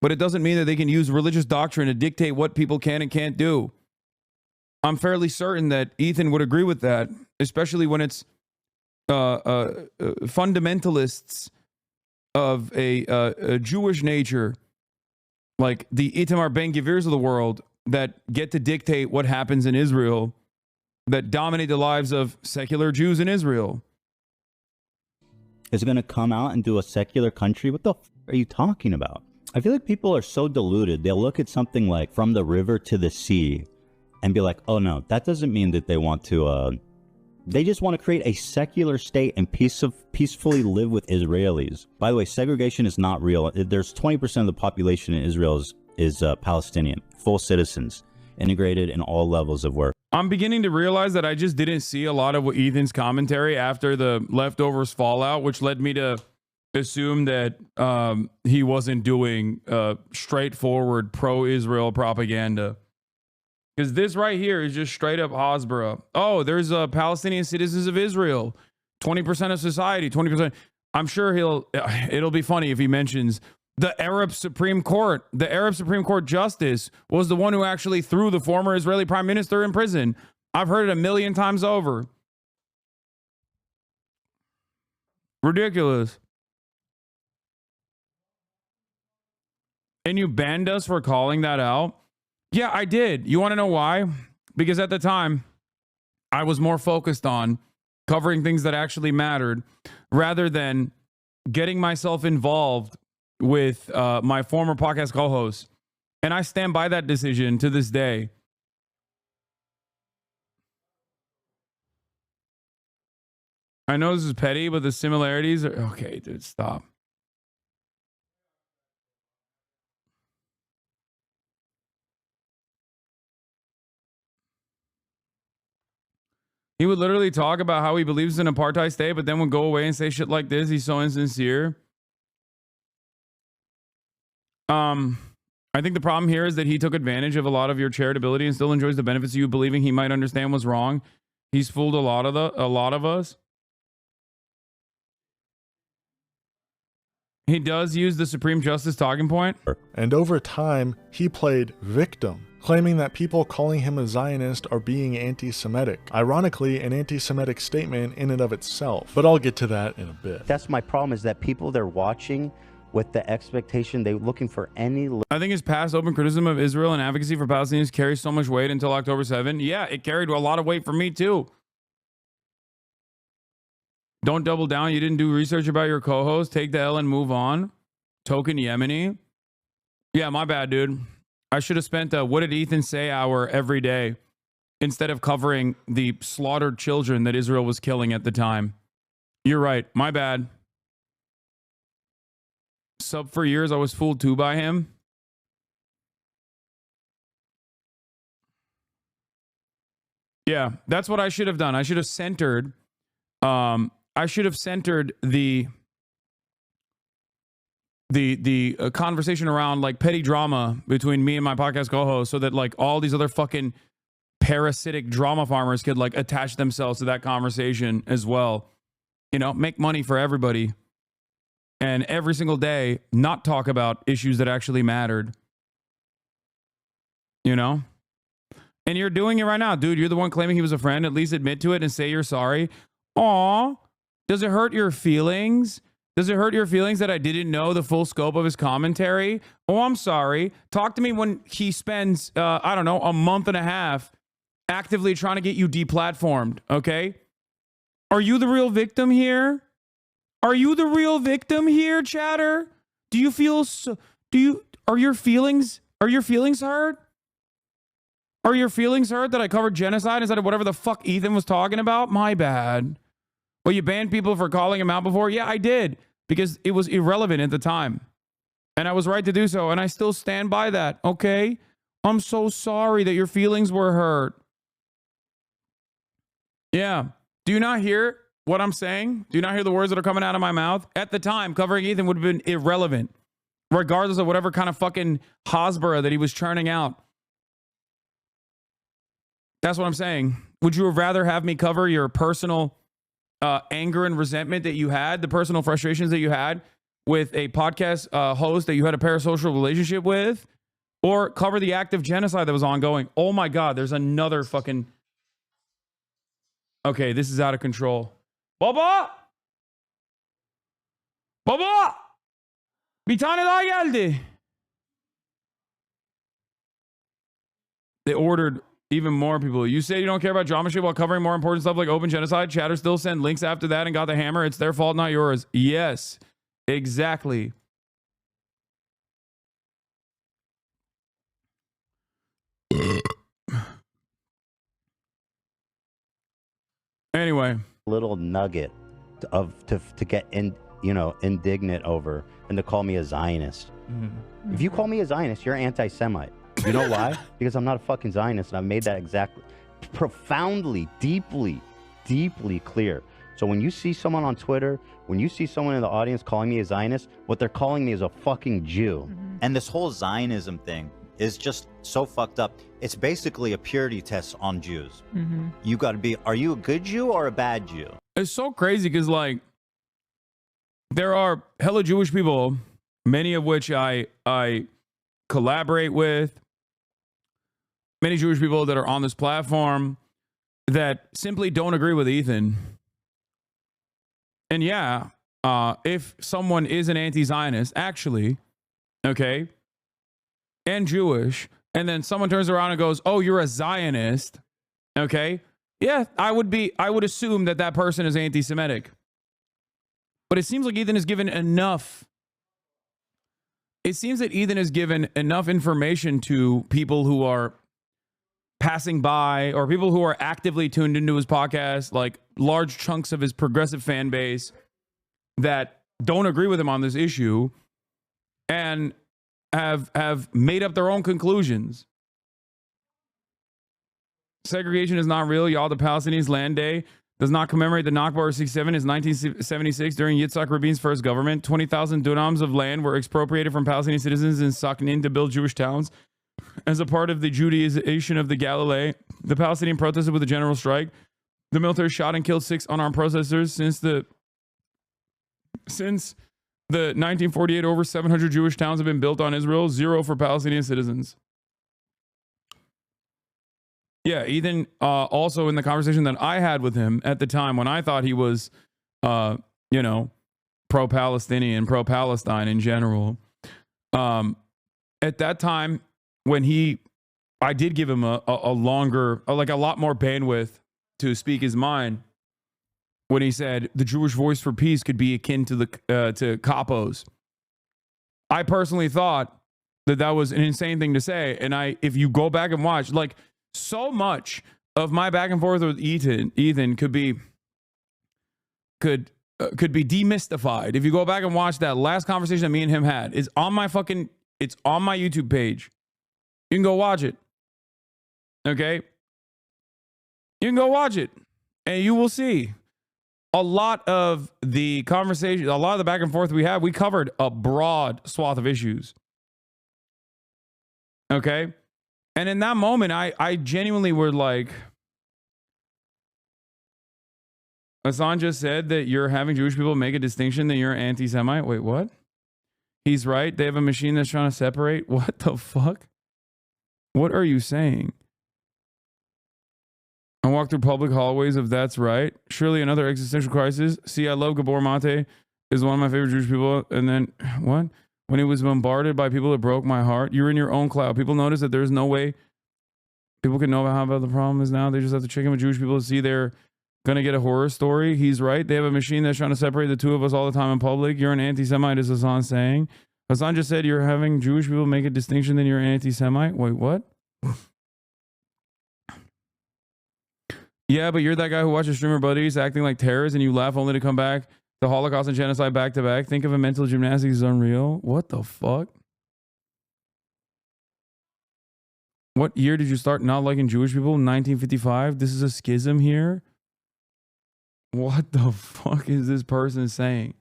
But it doesn't mean that they can use religious doctrine to dictate what people can and can't do. I'm fairly certain that Ethan would agree with that, especially when it's fundamentalists of a Jewish nature, like the Itamar Ben-Gvirs of the world, that get to dictate what happens in Israel, that dominate the lives of secular Jews in Israel. Is going to come out and do a secular country? What the f are you talking about? I feel like people are so deluded. They'll look at something like From the River to the Sea and be like, oh no, that doesn't mean that they want to, they just want to create a secular state and peacefully live with Israelis. By the way, segregation is not real. There's 20% of the population in Israel is Palestinian, full citizens, integrated in all levels of work. I'm beginning to realize that I just didn't see a lot of Ethan's commentary after the leftovers fallout, which led me to assume that he wasn't doing straightforward pro-Israel propaganda. Because this right here is just straight up Hasbara. Oh, there's Palestinian citizens of Israel. 20% of society, 20%. I'm sure it'll be funny if he mentions the Arab Supreme Court. The Arab Supreme Court justice was the one who actually threw the former Israeli prime minister in prison. I've heard it 1,000,000 times over. Ridiculous. And you banned us for calling that out? Yeah, I did. You want to know why? Because at the time, I was more focused on covering things that actually mattered rather than getting myself involved with my former podcast co-host. And I stand by that decision to this day. I know this is petty, but the similarities are... Okay, dude, stop. He would literally talk about how he believes in apartheid state, but then would go away and say shit like this. He's so insincere. I think the problem here is that he took advantage of a lot of your charitability and still enjoys the benefits of you believing he might understand what's wrong. He's fooled a lot of us. He does use the Supreme Justice talking point. And over time, he played victim, claiming that people calling him a Zionist are being anti-Semitic. Ironically, an anti-Semitic statement in and of itself. But I'll get to that in a bit. That's my problem, is that people, they're watching with the expectation, they're looking for any... I think his past open criticism of Israel and advocacy for Palestinians carries so much weight until October 7. Yeah, it carried a lot of weight for me too. Don't double down. You didn't do research about your co-host. Take the L and move on. Token Yemeni. Yeah, my bad, dude. I should have spent a what did Ethan say hour every day instead of covering the slaughtered children that Israel was killing at the time. You're right. My bad. Sub for years, I was fooled too by him. Yeah, that's what I should have done. I should have centered... I should have centered the conversation around like petty drama between me and my podcast co-host, so that like all these other fucking parasitic drama farmers could like attach themselves to that conversation as well. You know, make money for everybody, and every single day not talk about issues that actually mattered. You know? And you're doing it right now, dude. You're the one claiming he was a friend. At least admit to it and say you're sorry. Aw, does it hurt your feelings? Does it hurt your feelings that I didn't know the full scope of his commentary? Oh, I'm sorry. Talk to me when he spends, I don't know, a month and a half actively trying to get you deplatformed, okay? Are you the real victim here? Are you the real victim here, chatter? Do you feel so, are your feelings hurt? Are your feelings hurt that I covered genocide instead of whatever the fuck Ethan was talking about? My bad. Well, you banned people for calling him out before? Yeah, I did, because it was irrelevant at the time. And I was right to do so, and I still stand by that, okay? I'm so sorry that your feelings were hurt. Yeah. Do you not hear what I'm saying? Do you not hear the words that are coming out of my mouth? At the time, covering Ethan would have been irrelevant, regardless of whatever kind of fucking Hasbara that he was churning out. That's what I'm saying. Would you rather have me cover your personal anger and resentment that you had, the personal frustrations that you had with a podcast host that you had a parasocial relationship with, or cover the act of genocide that was ongoing? Oh my God, there's another fucking... Okay, this is out of control. Baba! Baba! Bir tane daha geldi. They ordered even more people. You say you don't care about drama shit while covering more important stuff like open genocide. Chatter still send links after that and got the hammer. It's their fault, not yours. Yes, exactly. Anyway, little nugget of to get indignant over and to call me a Zionist. Mm-hmm. If you call me a Zionist, you're anti-Semite. You know why? Because I'm not a fucking Zionist, and I've made that exactly profoundly, deeply clear. So when you see someone on Twitter, when you see someone in the audience calling me a Zionist, what they're calling me is a fucking Jew. Mm-hmm. And this whole Zionism thing is just so fucked up. It's basically a purity test on Jews. Mm-hmm. You got to be, are you a good Jew or a bad Jew? It's so crazy because, like, there are hella Jewish people, many of which I collaborate with, many Jewish people that are on this platform that simply don't agree with Ethan. And yeah, if someone is an anti-Zionist, actually, okay, and Jewish, and then someone turns around and goes, oh, you're a Zionist, okay, yeah, I would assume that that person is anti-Semitic. But it seems like Ethan has given enough. It seems that Ethan has given enough information to people who are passing by or people who are actively tuned into his podcast, like large chunks of his progressive fan base that don't agree with him on this issue and have made up their own conclusions. segregation is not real. Y'all, the Palestinians' land day does not commemorate the Nakba or 67. It's 1976 during Yitzhak Rabin's first government. 20,000 dunams of land were expropriated from Palestinian citizens in Saknin to build Jewish towns. As a part of the Judaization of the Galilee, the Palestinian protested with a general strike. The military shot and killed 6 unarmed protesters. Since the 1948, over 700 Jewish towns have been built on Israel, 0 for Palestinian citizens. Yeah, Ethan, also in the conversation that I had with him at the time when I thought he was, pro-Palestinian, pro-Palestine in general. At that time, when I did give him a longer, a lot more bandwidth to speak his mind, when he said the Jewish voice for peace could be akin to to capos. I personally thought that was an insane thing to say, and if you go back and watch, so much of my back and forth with Ethan could be demystified. If you go back and watch that last conversation that me and him had, it's on my YouTube page. You can go watch it. Okay? You can go watch it, and you will see a lot of the conversation, a lot of the back and forth we had. We covered a broad swath of issues. Okay? And in that moment, I genuinely were like, Hasan just said that you're having Jewish people make a distinction that you're an anti-Semite. Wait, what? He's right. They have a machine that's trying to separate. What the fuck? What are you saying? I walk through public hallways if that's right. Surely another existential crisis. See, I love Gabor Mate, is one of my favorite Jewish people. And then, what? When he was bombarded by people that broke my heart. You're in your own cloud. People notice that there's no way people can know how bad the problem is now. They just have to check in with Jewish people to see they're going to get a horror story. He's right. They have a machine that's trying to separate the two of us all the time in public. You're an anti-Semite, is Hasan saying. Hasan just said you're having Jewish people make a distinction that you're an anti-Semite. Wait, what? Yeah, but you're that guy who watches streamer buddies acting like terrorists and you laugh only to come back. The Holocaust and genocide back to back. Think of a mental gymnastics is unreal. What the fuck? What year did you start not liking Jewish people? 1955? This is a schism here? What the fuck is this person saying?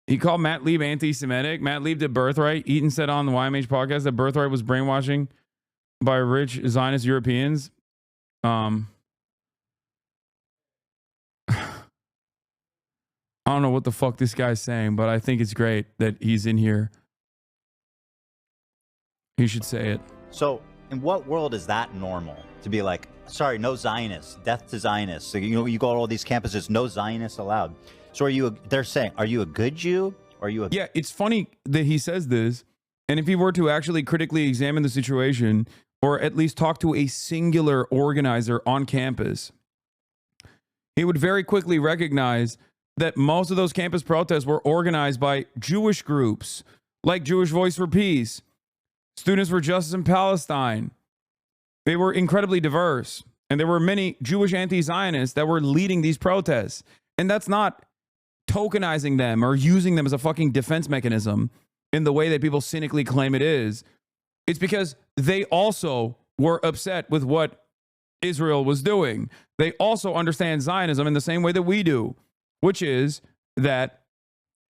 He called Matt Lieb anti-Semitic. Matt Lieb did Birthright. Eaton said on the YMH podcast that Birthright was brainwashing by rich Zionist Europeans. I don't know what the fuck this guy's saying, but I think it's great that he's in here. He should say it. So, in what world is that normal? To be like, sorry, no Zionists, death to Zionists. So, you go to all these campuses, no Zionists allowed. So they're saying, are you a good Jew? Or are you a... Yeah, it's funny that he says this. And if he were to actually critically examine the situation, or at least talk to a singular organizer on campus, he would very quickly recognize that most of those campus protests were organized by Jewish groups, like Jewish Voice for Peace, Students for Justice in Palestine. They were incredibly diverse. And there were many Jewish anti-Zionists that were leading these protests. And that's not tokenizing them or using them as a fucking defense mechanism in the way that people cynically claim it is. It's because they also were upset with what Israel was doing. They also understand Zionism in the same way that we do, which is that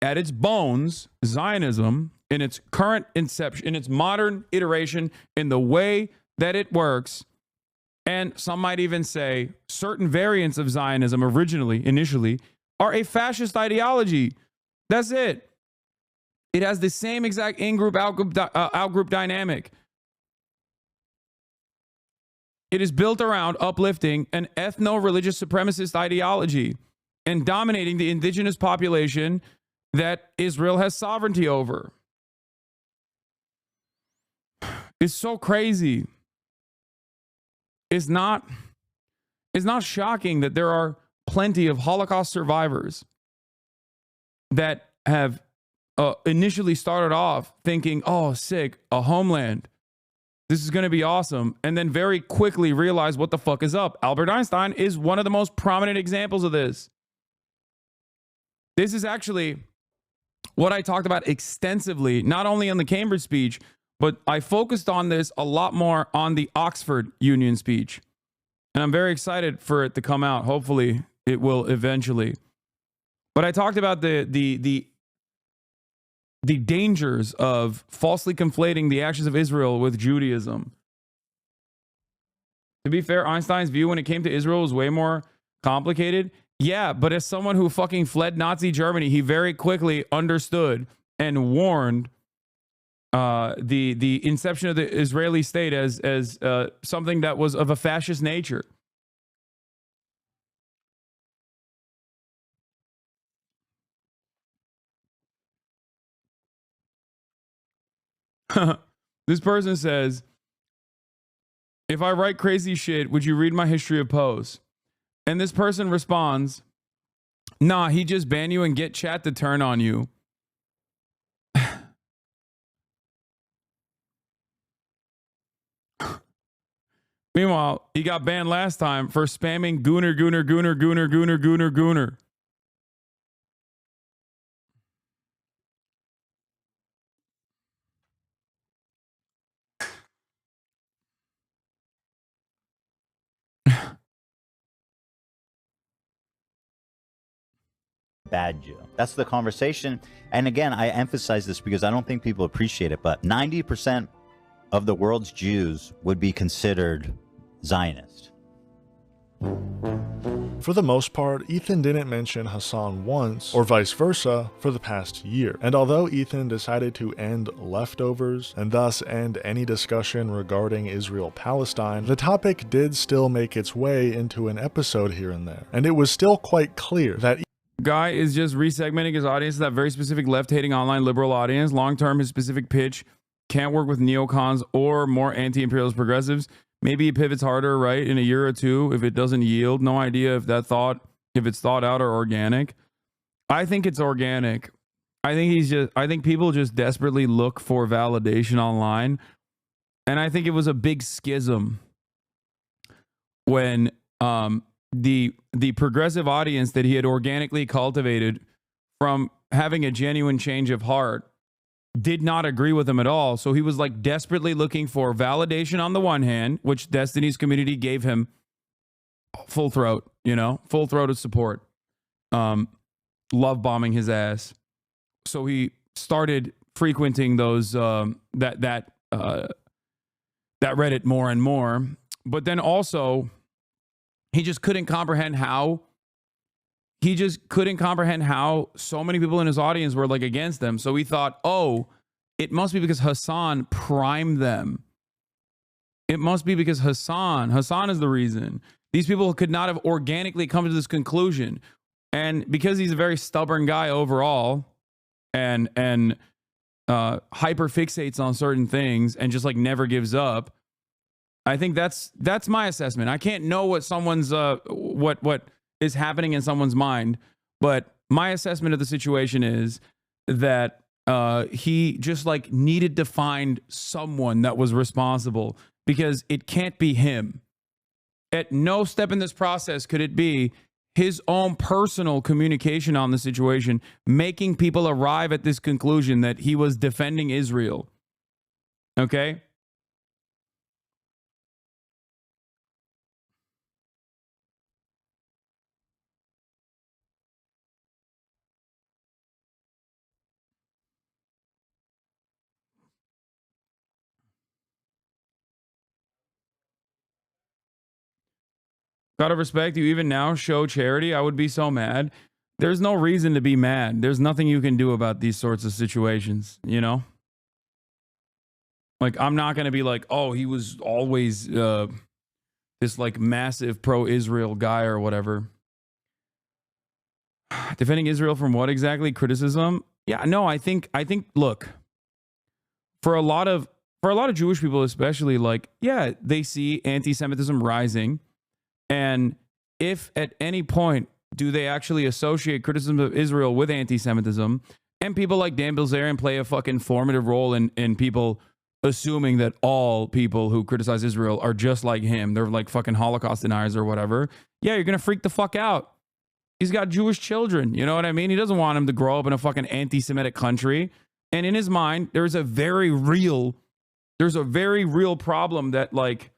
at its bones, Zionism, in its current inception, in its modern iteration, in the way that it works, and some might even say certain variants of Zionism initially, are a fascist ideology. That's it. It has the same exact in-group, out-group dynamic. It is built around uplifting an ethno-religious supremacist ideology and dominating the indigenous population that Israel has sovereignty over. It's so crazy. It's not shocking that there are plenty of Holocaust survivors that have initially started off thinking, oh, sick, a homeland. This is going to be awesome. And then very quickly realize what the fuck is up. Albert Einstein is one of the most prominent examples of this. This is actually what I talked about extensively, not only on the Cambridge speech, but I focused on this a lot more on the Oxford Union speech. And I'm very excited for it to come out. Hopefully it will eventually. But I talked about the dangers of falsely conflating the actions of Israel with Judaism. To be fair, Einstein's view when it came to Israel was way more complicated. Yeah, but as someone who fucking fled Nazi Germany, he very quickly understood and warned the inception of the Israeli state as something that was of a fascist nature. This person says, if I write crazy shit, would you read my history of Pose? And this person responds, nah, he just ban you and get chat to turn on you. Meanwhile, he got banned last time for spamming gooner, gooner, gooner, gooner, gooner, gooner, gooner. Bad Jew. That's the conversation. And again, I emphasize this because I don't think people appreciate it, but 90% of the world's Jews would be considered Zionist. For the most part, Ethan didn't mention Hasan once, or vice versa, for the past year. And although Ethan decided to end leftovers, and thus end any discussion regarding Israel-Palestine, the topic did still make its way into an episode here and there. And it was still quite clear that Guy is just resegmenting his audience to that very specific left-hating online liberal audience. Long-term, his specific pitch can't work with neocons or more anti-imperialist progressives. Maybe he pivots harder, right, in a year or two if it doesn't yield. No idea if it's thought out or organic. I think it's organic. I think people just desperately look for validation online. And I think it was a big schism when the progressive audience that he had organically cultivated from having a genuine change of heart did not agree with him at all. So he was like desperately looking for validation on the one hand, which Destiny's community gave him full throat, full throated support, love bombing his ass. So he started frequenting those that Reddit more and more. But then also he just couldn't comprehend how so many people in his audience were like against them. So he thought, oh, it must be because Hasan primed them. It must be because Hasan is the reason. These people could not have organically come to this conclusion. And because he's a very stubborn guy overall and hyper fixates on certain things and just like never gives up, I think that's my assessment. I can't know what someone's what is happening in someone's mind, but my assessment of the situation is that he just like needed to find someone that was responsible because it can't be him. At no step in this process could it be his own personal communication on the situation, making people arrive at this conclusion that he was defending Israel. Okay? Out of respect, you even now show charity. I would be so mad. There's no reason to be mad. There's nothing you can do about these sorts of situations, Like, I'm not going to be like, oh, he was always this like massive pro-Israel guy or whatever. Defending Israel from what exactly? Criticism? Yeah, no, I think look, for a lot of Jewish people especially, like, yeah, they see anti-Semitism rising. And if at any point do they actually associate criticism of Israel with anti-Semitism, and people like Dan Bilzerian play a fucking formative role in people assuming that all people who criticize Israel are just like him, they're like fucking Holocaust deniers or whatever, yeah, you're going to freak the fuck out. He's got Jewish children. You know what I mean? He doesn't want him to grow up in a fucking anti-Semitic country. And in his mind, there's a very real problem that like,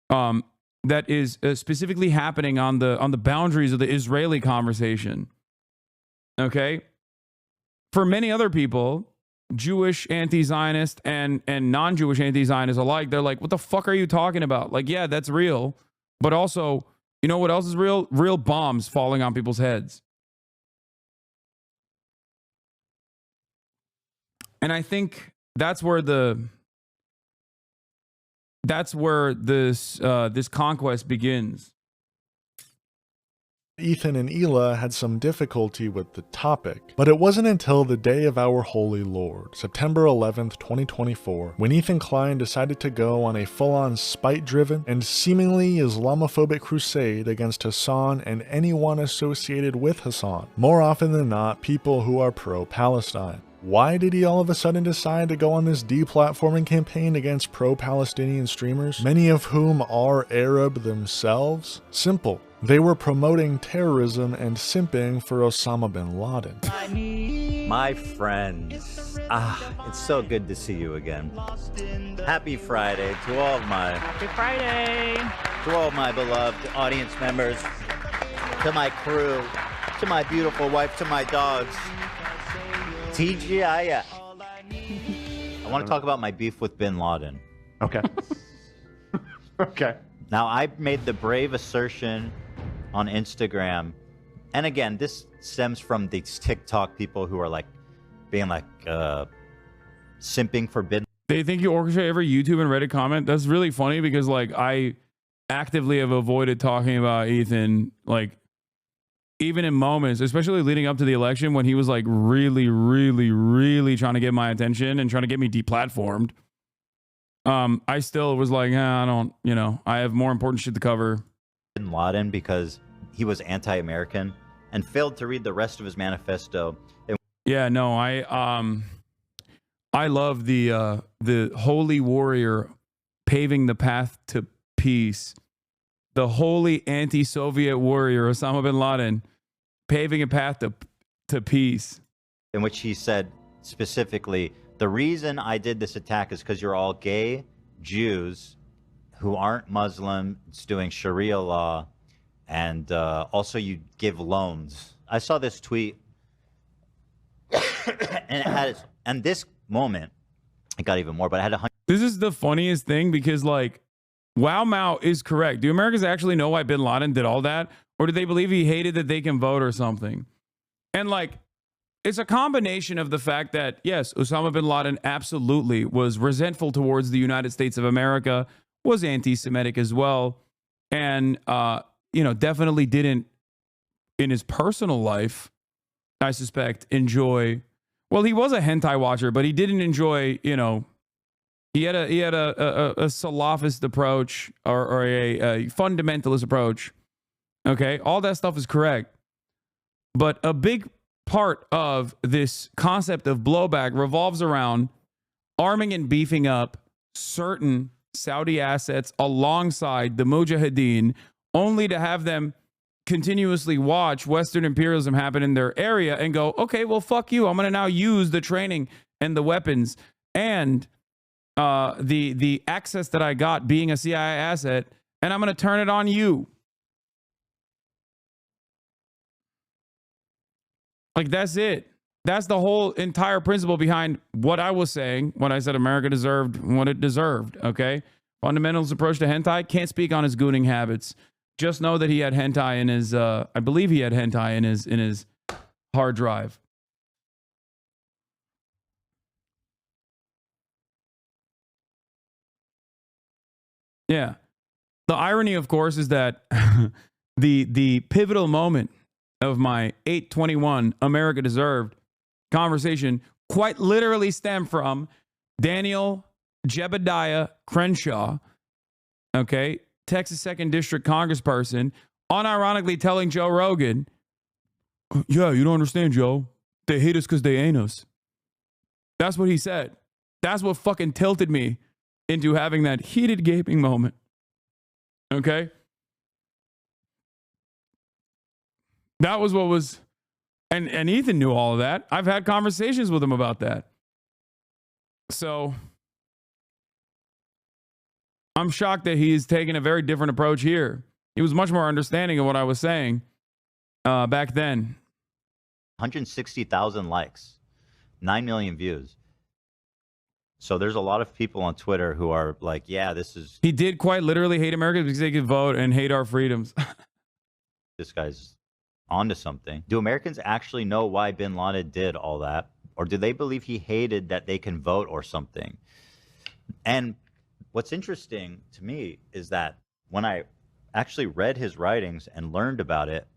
that is specifically happening on the boundaries of the Israeli conversation. Okay? For many other people, Jewish anti-Zionist and non-Jewish anti-Zionist alike, they're like, what the fuck are you talking about? Like, yeah, that's real. But also, you know what else is real? Real bombs falling on people's heads. And I think that's where this conquest begins. Ethan and Ela had some difficulty with the topic, but it wasn't until the day of our Holy Lord, September 11th, 2024, when Ethan Klein decided to go on a full-on spite-driven and seemingly Islamophobic crusade against Hasan and anyone associated with Hasan, more often than not people who are pro-Palestine. Why did he all of a sudden decide to go on this deplatforming campaign against pro-Palestinian streamers, many of whom are Arab themselves? Simple. They were promoting terrorism and simping for Osama bin Laden. My friends, it's so good to see you again. Happy Friday to all of my beloved audience members, to my crew, to my beautiful wife, to my dogs. TGIF. I want to talk about my beef with bin Laden. Okay. Okay. Now, I made the brave assertion on Instagram, and again, this stems from these TikTok people who are like being like simping for bin. They think you orchestrate every YouTube and Reddit comment. That's really funny because like I actively have avoided talking about Ethan, like even in moments, especially leading up to the election when he was like really, really, really trying to get my attention and trying to get me deplatformed. I still was like, I don't, I have more important shit to cover. Bin Laden because he was anti-American and failed to read the rest of his manifesto. Yeah, no, I love the holy warrior paving the path to peace. The holy anti-Soviet warrior Osama bin Laden paving a path to peace. In which he said specifically, the reason I did this attack is because you're all gay Jews who aren't Muslim, it's doing Sharia law, and also you give loans. I saw this tweet, and it had, and this moment, it got even more, but I had This is the funniest thing because like, Wow Mao is correct. Do Americans actually know why bin Laden did all that? Or do they believe he hated that they can vote or something? And like, it's a combination of the fact that, yes, Osama bin Laden absolutely was resentful towards the United States of America, was anti-Semitic as well, and, definitely didn't, in his personal life, I suspect, enjoy, well, he was a hentai watcher, but he didn't enjoy, he had a Salafist approach or a fundamentalist approach. Okay, all that stuff is correct. But a big part of this concept of blowback revolves around arming and beefing up certain Saudi assets alongside the Mujahideen, only to have them continuously watch Western imperialism happen in their area and go, okay, well, fuck you. I'm going to now use the training and the weapons and the access that I got being a CIA asset, and I'm going to turn it on you. Like, that's it. That's the whole entire principle behind what I was saying when I said America deserved what it deserved, okay? Fundamentalist approach to hentai. Can't speak on his gooning habits. Just know that he had hentai in his, I believe he had hentai in his hard drive. Yeah. The irony, of course, is that the pivotal moment of my 8/21 America Deserved conversation quite literally stemmed from Daniel Jebediah Crenshaw, okay, Texas 2nd District Congressperson, unironically telling Joe Rogan, yeah, you don't understand, Joe. They hate us because they ain't us. That's what he said. That's what fucking tilted me into having that heated gaping moment. Okay? That was what was, and Ethan knew all of that. I've had conversations with him about that. So I'm shocked that he's taken a very different approach here. He was much more understanding of what I was saying back then. 160,000 likes, 9 million views. So there's a lot of people on Twitter who are like, yeah, this is... He did quite literally hate Americans because they could vote and hate our freedoms. This guy's onto something. Do Americans actually know why bin Laden did all that? Or do they believe he hated that they can vote or something? And what's interesting to me is that when I actually read his writings and learned about it,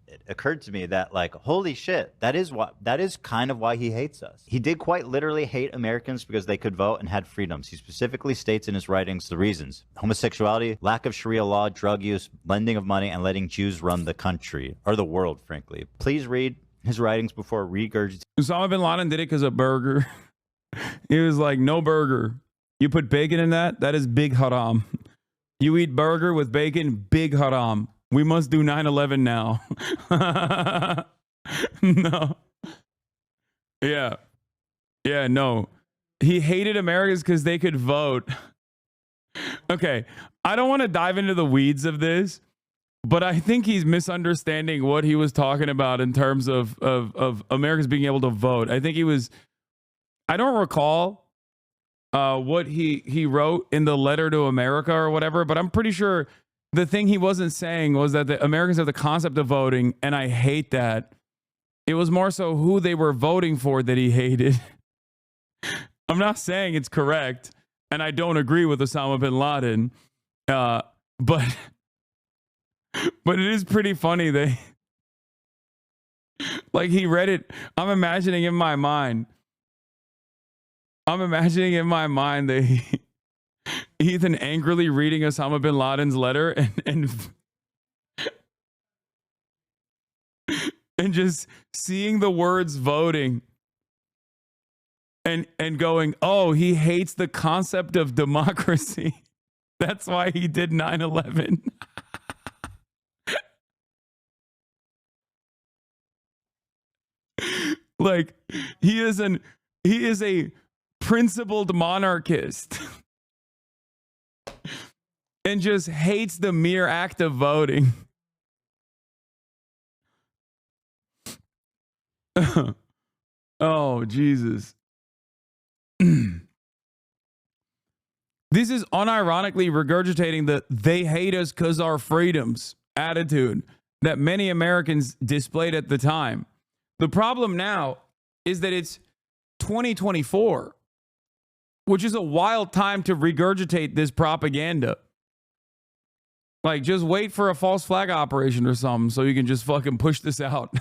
it occurred to me that, like, holy shit, that is kind of why he hates us. He did quite literally hate Americans because they could vote and had freedoms. He specifically states in his writings the reasons: homosexuality, lack of Sharia law, drug use, lending of money, and letting Jews run the country, or the world, frankly. Please read his writings before regurgitating. Osama bin Laden did it because of burger. He was like, no burger. You put bacon in that? That is big haram. You eat burger with bacon? Big haram. We must do 9/11 now. No. Yeah. Yeah, no. He hated Americans because they could vote. Okay. I don't want to dive into the weeds of this, but I think he's misunderstanding what he was talking about in terms of Americans being able to vote. I think he was... I don't recall what he wrote in the letter to America or whatever, but I'm pretty sure... The thing he wasn't saying was that the Americans have the concept of voting, and I hate that. It was more so who they were voting for that he hated. I'm not saying it's correct, and I don't agree with Osama bin Laden, but it is pretty funny that, like, he read it. I'm imagining in my mind that Ethan angrily reading Osama bin Laden's letter and just seeing the words voting and going, oh, he hates the concept of democracy. That's why he did 9/11. Like, he is a principled monarchist. And just hates the mere act of voting. Oh, Jesus. This is unironically regurgitating the they hate us because our freedoms attitude that many Americans displayed at the time. The problem now is that it's 2024, which is a wild time to regurgitate this propaganda. Like, just wait for a false flag operation or something so you can just fucking push this out.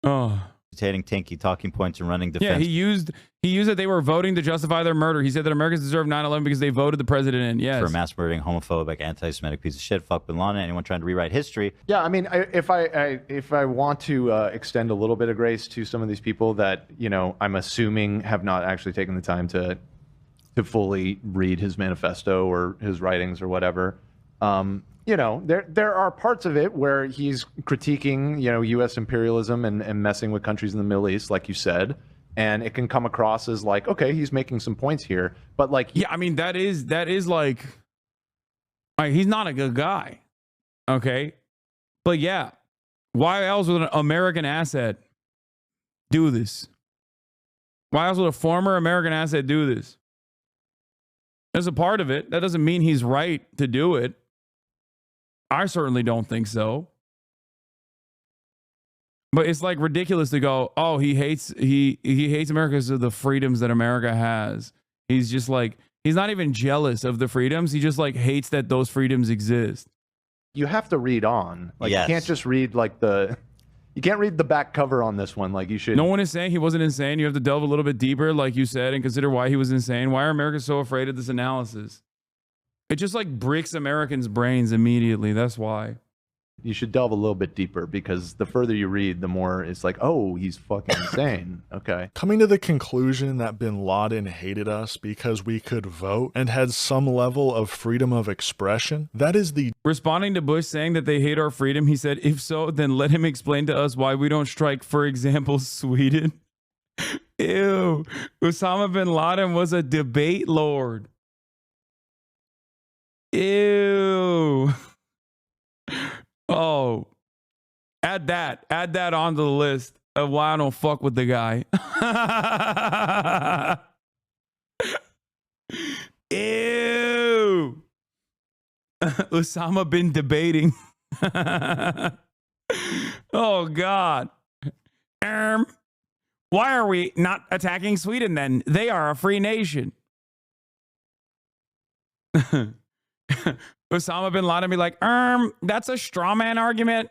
Oh. Tinky talking points and running defense. Yeah, he used that they were voting to justify their murder. He said that Americans deserve 9/11 because they voted the president in. Yes. For a mass murdering, homophobic, anti-Semitic piece of shit. Fuck bin Laden. Anyone trying to rewrite history. Yeah, I mean, if I want to extend a little bit of grace to some of these people that, you know, I'm assuming have not actually taken the time to fully read his manifesto or his writings or whatever. You know, there are parts of it where he's critiquing, you know, U.S. imperialism and messing with countries in the Middle East, like you said, and it can come across as like, okay, he's making some points here, but like, yeah, I mean, that is like he's not a good guy, okay, but yeah, why else would an American asset do this? Why else would a former American asset do this? That's a part of it. That doesn't mean he's right to do it. I certainly don't think so. But it's like ridiculous to go, oh, he hates America because of the freedoms that America has. He's just like, he's not even jealous of the freedoms. He just like hates that those freedoms exist. You have to read on. Like, yes. You can't just read like you can't read the back cover on this one like you should. No one is saying he wasn't insane. You have to delve a little bit deeper, like you said, and consider why he was insane. Why are Americans so afraid of this analysis? It just like breaks Americans' brains immediately. That's why. You should delve a little bit deeper, because the further you read, the more it's like, oh, he's fucking insane. Okay. Coming to the conclusion that bin Laden hated us because we could vote and had some level of freedom of expression, that is the... Responding to Bush saying that they hate our freedom, he said, if so, then let him explain to us why we don't strike, for example, Sweden. Ew. Osama bin Laden was a debate lord. Ew. Oh, add that onto the list of why I don't fuck with the guy. Ew. Osama been debating. Oh God. Why are we not attacking Sweden then? They are a free nation. Osama bin Laden be like, that's a straw man argument.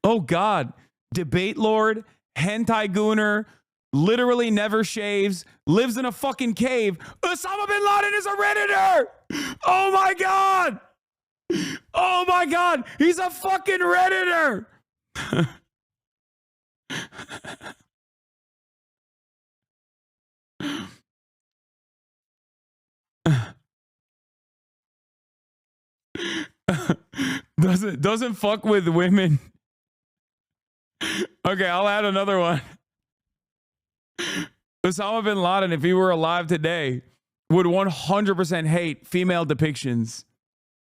Oh God. Debate lord, hentai gooner, literally never shaves, lives in a fucking cave. Osama bin Laden is a Redditor. Oh my God. Oh my God. He's a fucking Redditor. doesn't fuck with women. Okay, I'll add another one. Osama bin Laden, if he were alive today, would 100% hate female depictions.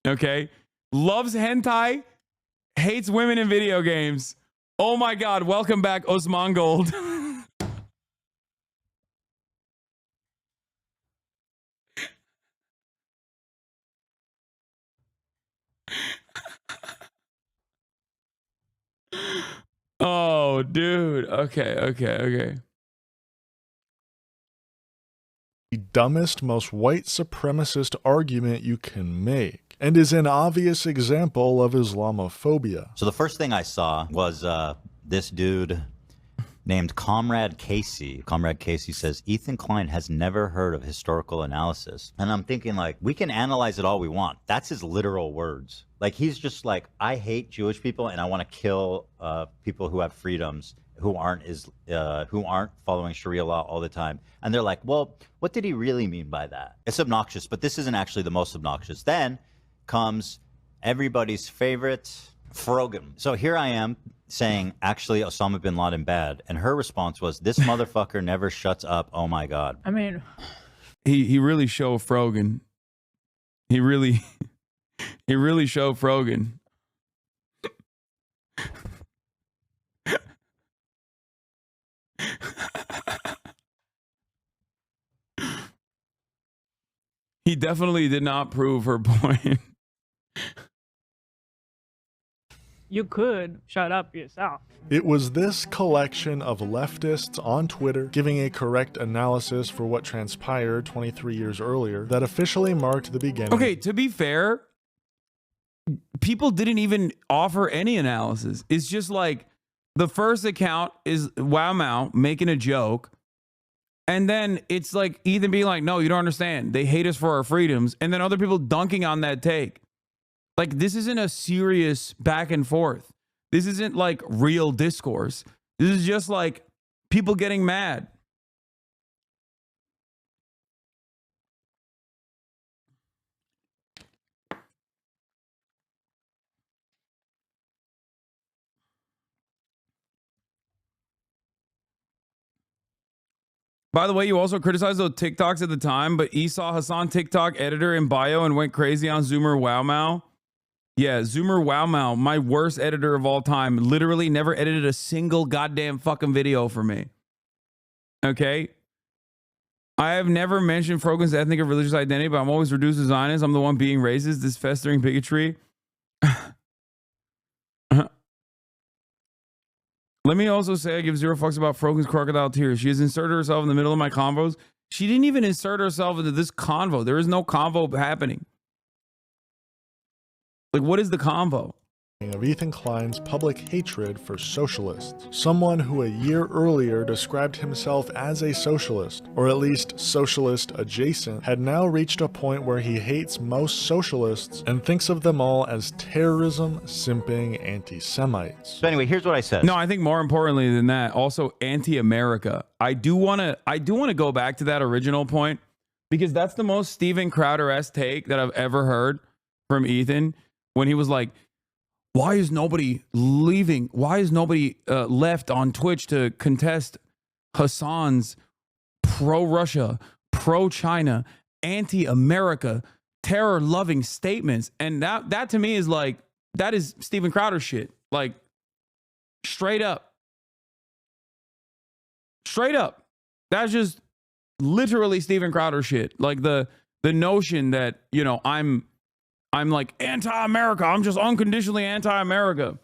Okay? Loves hentai, hates women in video games. Oh my God, welcome back, Osman Gold. Oh, dude. Okay. The dumbest, most white supremacist argument you can make, and is an obvious example of Islamophobia. So the first thing I saw was this dude named Comrade Casey. Comrade Casey says, Ethan Klein has never heard of historical analysis. And I'm thinking, like, we can analyze it all we want. That's his literal words. Like, he's just like, I hate Jewish people and I want to kill people who have freedoms, who aren't following Sharia law all the time. And they're like, well, what did he really mean by that? It's obnoxious, but this isn't actually the most obnoxious. Then comes everybody's favorite, Frogan. So here I am saying, actually, Osama bin Laden bad. And her response was, this motherfucker never shuts up. Oh my God. I mean, he really showed Frogan. He really showed Frogan. He definitely did not prove her point. you could shut up yourself. It was this collection of leftists on Twitter giving a correct analysis for what transpired 23 years earlier that officially marked the beginning. Okay, to be fair, people didn't even offer any analysis. It's just like the first account is Wow Mao making a joke. And then it's like Ethan being like, no, you don't understand. They hate us for our freedoms. And then other people dunking on that take. Like, this isn't a serious back and forth. This isn't like real discourse. This is just like people getting mad. By the way, you also criticized those TikToks at the time, but Esau Hasan TikTok editor in bio and went crazy on Zoomer Wow Mao. Yeah, Zoomer Wow Mao, my worst editor of all time, literally never edited a single goddamn fucking video for me. Okay? I have never mentioned Frogan's ethnic or religious identity, but I'm always reduced to Zionist. I'm the one being racist, this festering bigotry. Let me also say I give zero fucks about Frogan's crocodile tears. She has inserted herself in the middle of my convos. She didn't even insert herself into this convo. There is no convo happening. Like, what is the convo? of Ethan Klein's public hatred for socialists. Someone who a year earlier described himself as a socialist, or at least socialist adjacent, had now reached a point where he hates most socialists and thinks of them all as terrorism, simping anti-Semites. So anyway, here's what I said. No, I think more importantly than that, also anti-America. I do want to go back to that original point because that's the most Steven Crowder-esque take that I've ever heard from Ethan when he was like, why is nobody leaving? Why is nobody left on Twitch to contest Hasan's pro-Russia, pro-China, anti-America, terror-loving statements? And that to me is like, that is Steven Crowder shit. Like, straight up. Straight up. That's just literally Steven Crowder shit. Like the notion that, you know, I'm like anti-America. I'm just unconditionally anti-America.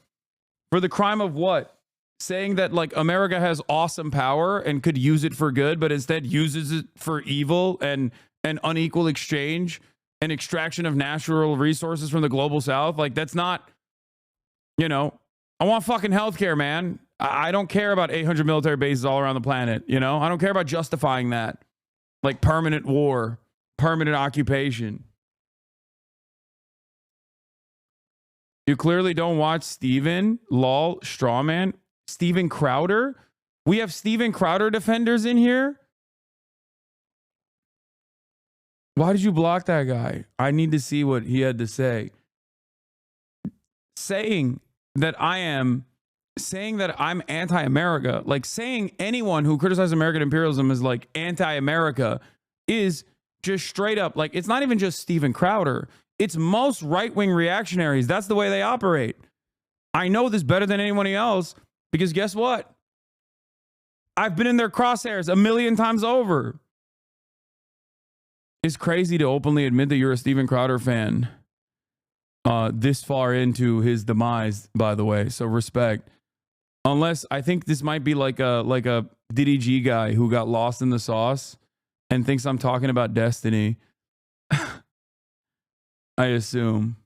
For the crime of what? Saying that like America has awesome power and could use it for good, but instead uses it for evil and an unequal exchange and extraction of natural resources from the global south. Like that's not, you know, I want fucking healthcare, man. I don't care about 800 military bases all around the planet. You know, I don't care about justifying that. Like permanent war, permanent occupation. You clearly don't watch Steven, lol, strawman, Steven Crowder. We have Steven Crowder defenders in here. Why did you block that guy? I need to see what he had to say. Saying that I'm anti-America, like saying anyone who criticizes American imperialism is like anti-America is just straight up like, it's not even just Steven Crowder. It's most right-wing reactionaries. That's the way they operate. I know this better than anyone else because guess what? I've been in their crosshairs a million times over. It's crazy to openly admit that you're a Steven Crowder fan this far into his demise, by the way. So respect. Unless I think this might be like a Diddy G guy who got lost in the sauce and thinks I'm talking about Destiny. I assume.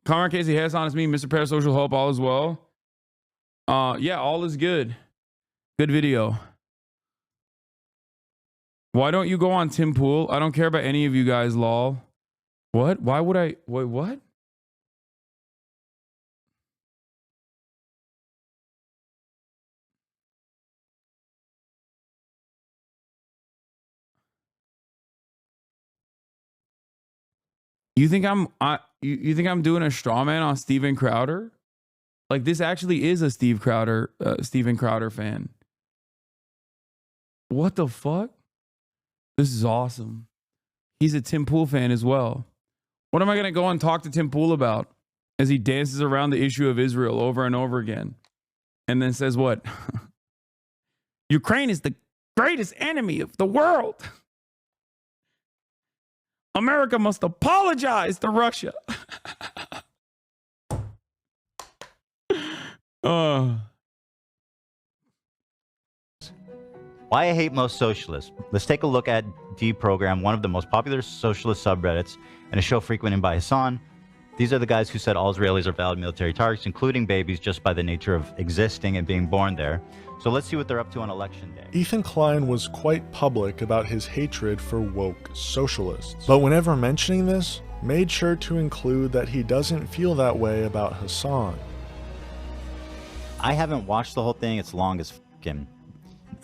Conrad Casey, Hasan, it's me, Mr. Parasocial Hope, all is well. Yeah, all is good. Good video. Why don't you go on Tim Pool? I don't care about any of you guys, lol. What? Why would I? Wait, what? You think you think I'm doing a straw man on Steven Crowder? Like this actually is a Steven Crowder fan. What the fuck? This is awesome. He's a Tim Pool fan as well. What am I going to go and talk to Tim Pool about as he dances around the issue of Israel over and over again? And then says what? Ukraine is the greatest enemy of the world. America must apologize to Russia. Why I hate most socialists. Let's take a look at Deprogram, one of the most popular socialist subreddits, and a show frequented by Hasan. These are the guys who said all Israelis are valid military targets, including babies, just by the nature of existing and being born there. So let's see what they're up to on election day. Ethan Klein was quite public about his hatred for woke socialists, but whenever mentioning this, made sure to include that he doesn't feel that way about Hasan. I haven't watched the whole thing. It's long as fucking.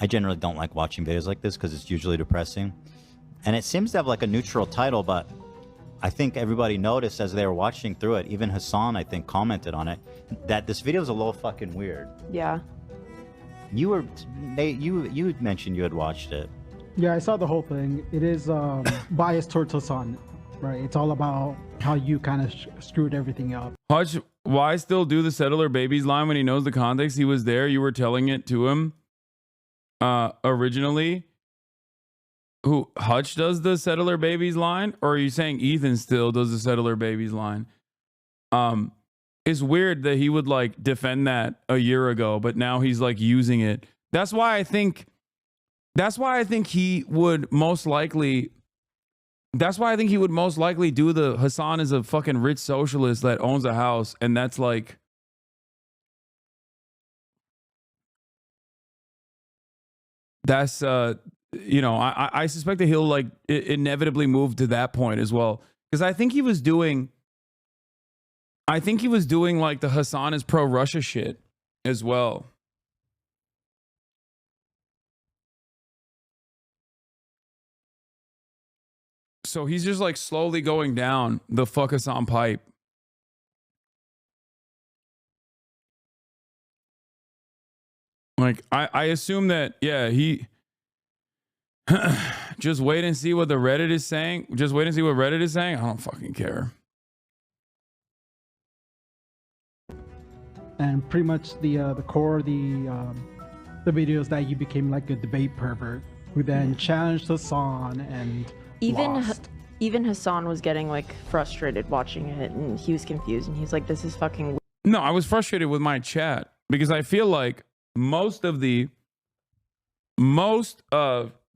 I generally don't like watching videos like this because it's usually depressing. And it seems to have like a neutral title, but I think everybody noticed as they were watching through it, even Hasan, I think, commented on it, that this video is a little fucking weird. Yeah. You mentioned you had watched it. Yeah, I saw the whole thing. It is biased towards Hasan, right? It's all about how you kind of screwed everything up. Hutch, why still do the settler babies line when he knows the context? He was there. You were telling it to him originally. Who, Hutch does the settler babies line? Or are you saying Ethan still does the settler babies line? It's weird that he would like defend that a year ago, but now he's like using it. That's why I think That's why I think he would most likely. That's why I think he would most likely do the Hasan is a fucking rich socialist that owns a house, and that's like. That's you know, I suspect that he'll like inevitably move to that point as well, because I think he was doing like the Hasan is pro-Russia shit as well. So he's just like slowly going down the fuck Hasan pipe. Like I assume that, yeah, he just wait and see what the Reddit is saying. Just wait and see what Reddit is saying. I don't fucking care. And pretty much the core of the video is that you became like a debate pervert who then challenged Hasan and lost. Even Hasan was getting like frustrated watching it, and he was confused, and he was like, "This is fucking weird." No, I was frustrated with my chat because I feel like most of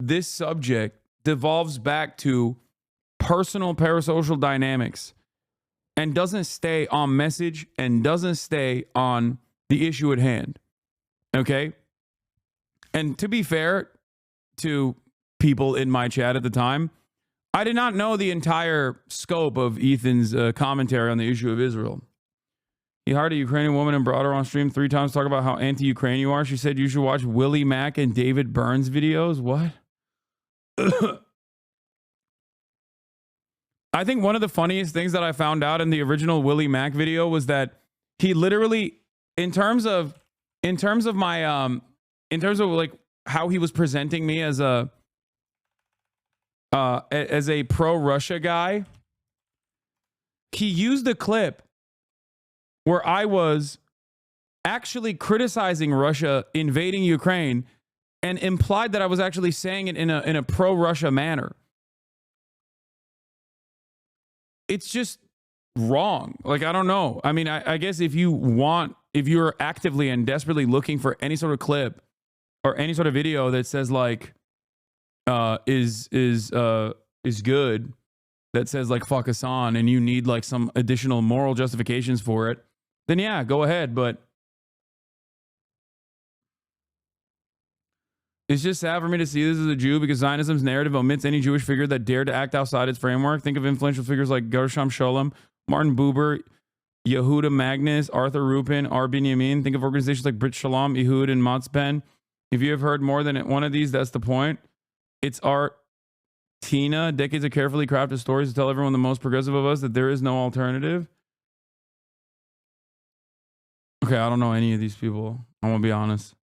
this subject devolves back to personal parasocial dynamics and doesn't stay on message and doesn't stay on the issue at hand. Okay? And to be fair to people in my chat at the time, I did not know the entire scope of Ethan's commentary on the issue of Israel. He hired a Ukrainian woman and brought her on stream 3 times to talk about how anti-Ukraine you are. She said you should watch Willie Mack and David Burns videos. What? I think one of the funniest things that I found out in the original Willie Mack video was that he literally, in terms of like how he was presenting me as a pro-Russia guy, he used a clip where I was actually criticizing Russia invading Ukraine and implied that I was actually saying it in a pro-Russia manner. It's just wrong. Like, I don't know. I mean, I guess if you're actively and desperately looking for any sort of clip or any sort of video that says like is good, that says like fuck Hasan, and you need like some additional moral justifications for it, then yeah, go ahead. But it's just sad for me to see this as a Jew because Zionism's narrative omits any Jewish figure that dared to act outside its framework. Think of influential figures like Gershom Scholem, Martin Buber, Yehuda Magnus, Arthur Rupin, R. Binyamin. Think of organizations like Brit Shalom, Ehud, and Motzben. If you have heard more than one of these, that's the point. It's art. Tina, decades of carefully crafted stories to tell everyone the most progressive of us that there is no alternative. Okay, I don't know any of these people. I won't be honest.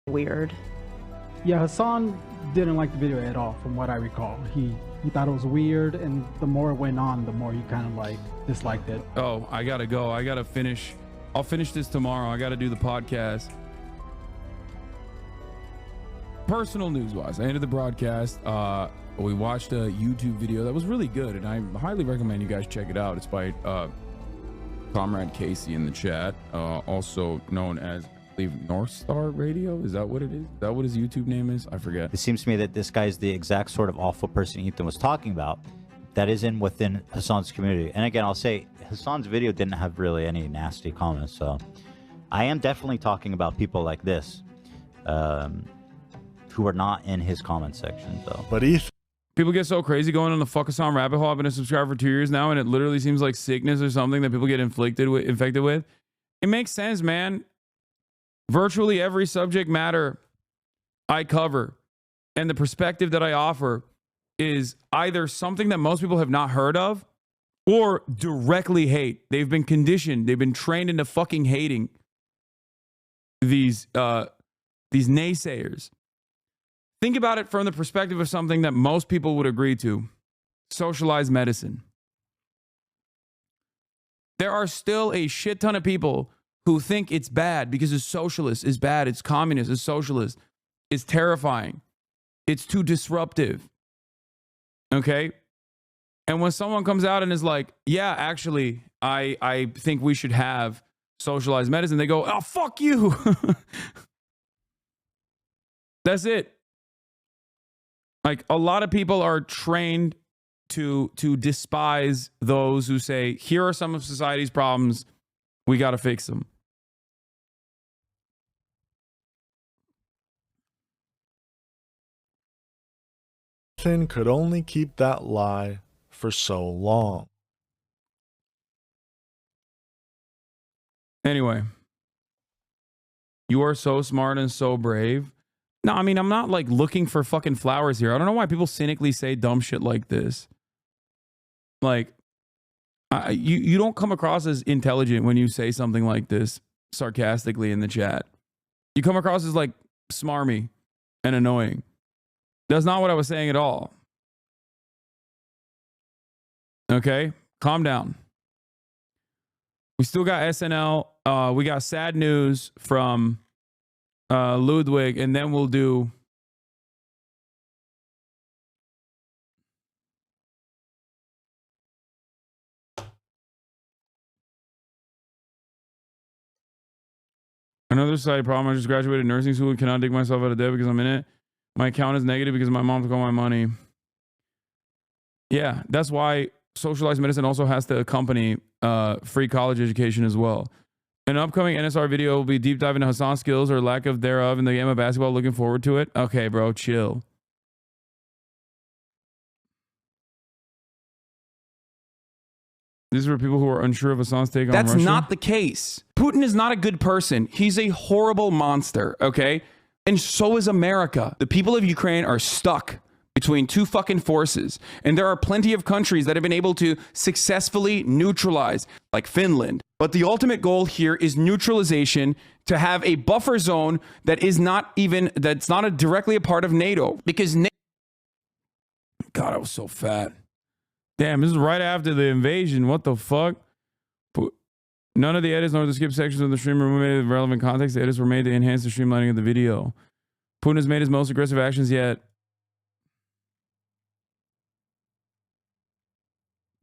Weird. Yeah, Hasan didn't like the video at all, from what I recall. He thought it was weird, and the more it went on, the more he kind of like disliked it. Oh, I gotta go. I gotta finish. I'll finish this tomorrow. I gotta do the podcast. Personal news wise, I ended the broadcast. We watched a YouTube video that was really good, and I highly recommend you guys check it out. It's by Comrade Casey in the chat, also known as, I believe, North Star Radio. Is that what it is? Is that what his YouTube name is? I forget. It seems to me that this guy is the exact sort of awful person Ethan was talking about that is within Hasan's community. And again, I'll say Hasan's video didn't have really any nasty comments, so I am definitely talking about people like this who are not in his comment section. So, but people get so crazy going on the fuck Hasan rabbit hole. I've been a subscriber for 2 years now, and it literally seems like sickness or something that people get infected with. It makes sense, man. Virtually every subject matter I cover and the perspective that I offer is either something that most people have not heard of or directly hate. They've been conditioned. They've been trained into fucking hating these naysayers. Think about it from the perspective of something that most people would agree to. Socialized medicine. There are still a shit ton of people who think it's bad because it's socialist, it's bad, it's communist, it's socialist, it's terrifying, it's too disruptive. Okay? And when someone comes out and is like, yeah, actually, I think we should have socialized medicine, they go, oh, fuck you. That's it. Like, a lot of people are trained to despise those who say, here are some of society's problems, we got to fix them. Ethan could only keep that lie for so long. Anyway, you are so smart and so brave. No, I mean, I'm not like looking for fucking flowers here. I don't know why people cynically say dumb shit like this. Like, you don't come across as intelligent when you say something like this sarcastically in the chat. You come across as like smarmy and annoying. That's not what I was saying at all. Okay, calm down. We still got SNL. We got sad news from Ludwig, and then we'll do another side problem. I just graduated nursing school and cannot dig myself out of debt because I'm in it. My account is negative because my mom took all my money. Yeah, that's why socialized medicine also has to accompany free college education as well. An upcoming NSR video will be deep dive into Hasan's skills or lack of thereof in the game of basketball. Looking forward to it. Okay, bro, chill. These are people who are unsure of Hasan's take on Russia. That's not the case. Putin is not a good person. He's a horrible monster, okay? And so is America. The people of Ukraine are stuck between two fucking forces. And there are plenty of countries that have been able to successfully neutralize, like Finland. But the ultimate goal here is neutralization, to have a buffer zone that is not even, that's not directly a part of NATO. Because God, I was so fat. Damn, this is right after the invasion. What the fuck? None of the edits nor the skip sections of the stream were made in relevant context. The edits were made to enhance the streamlining of the video. Putin has made his most aggressive actions yet.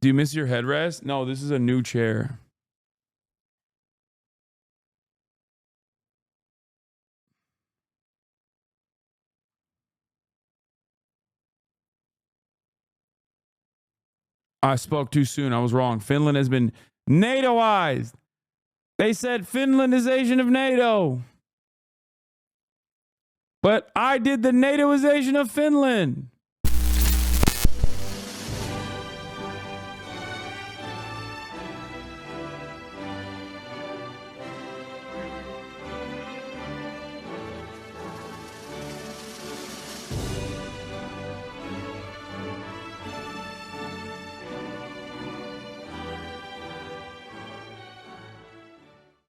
Do you miss your headrest? No, this is a new chair. I spoke too soon. I was wrong. Finland has been NATOized. They said Finlandization of NATO. But I did the NATOization of Finland.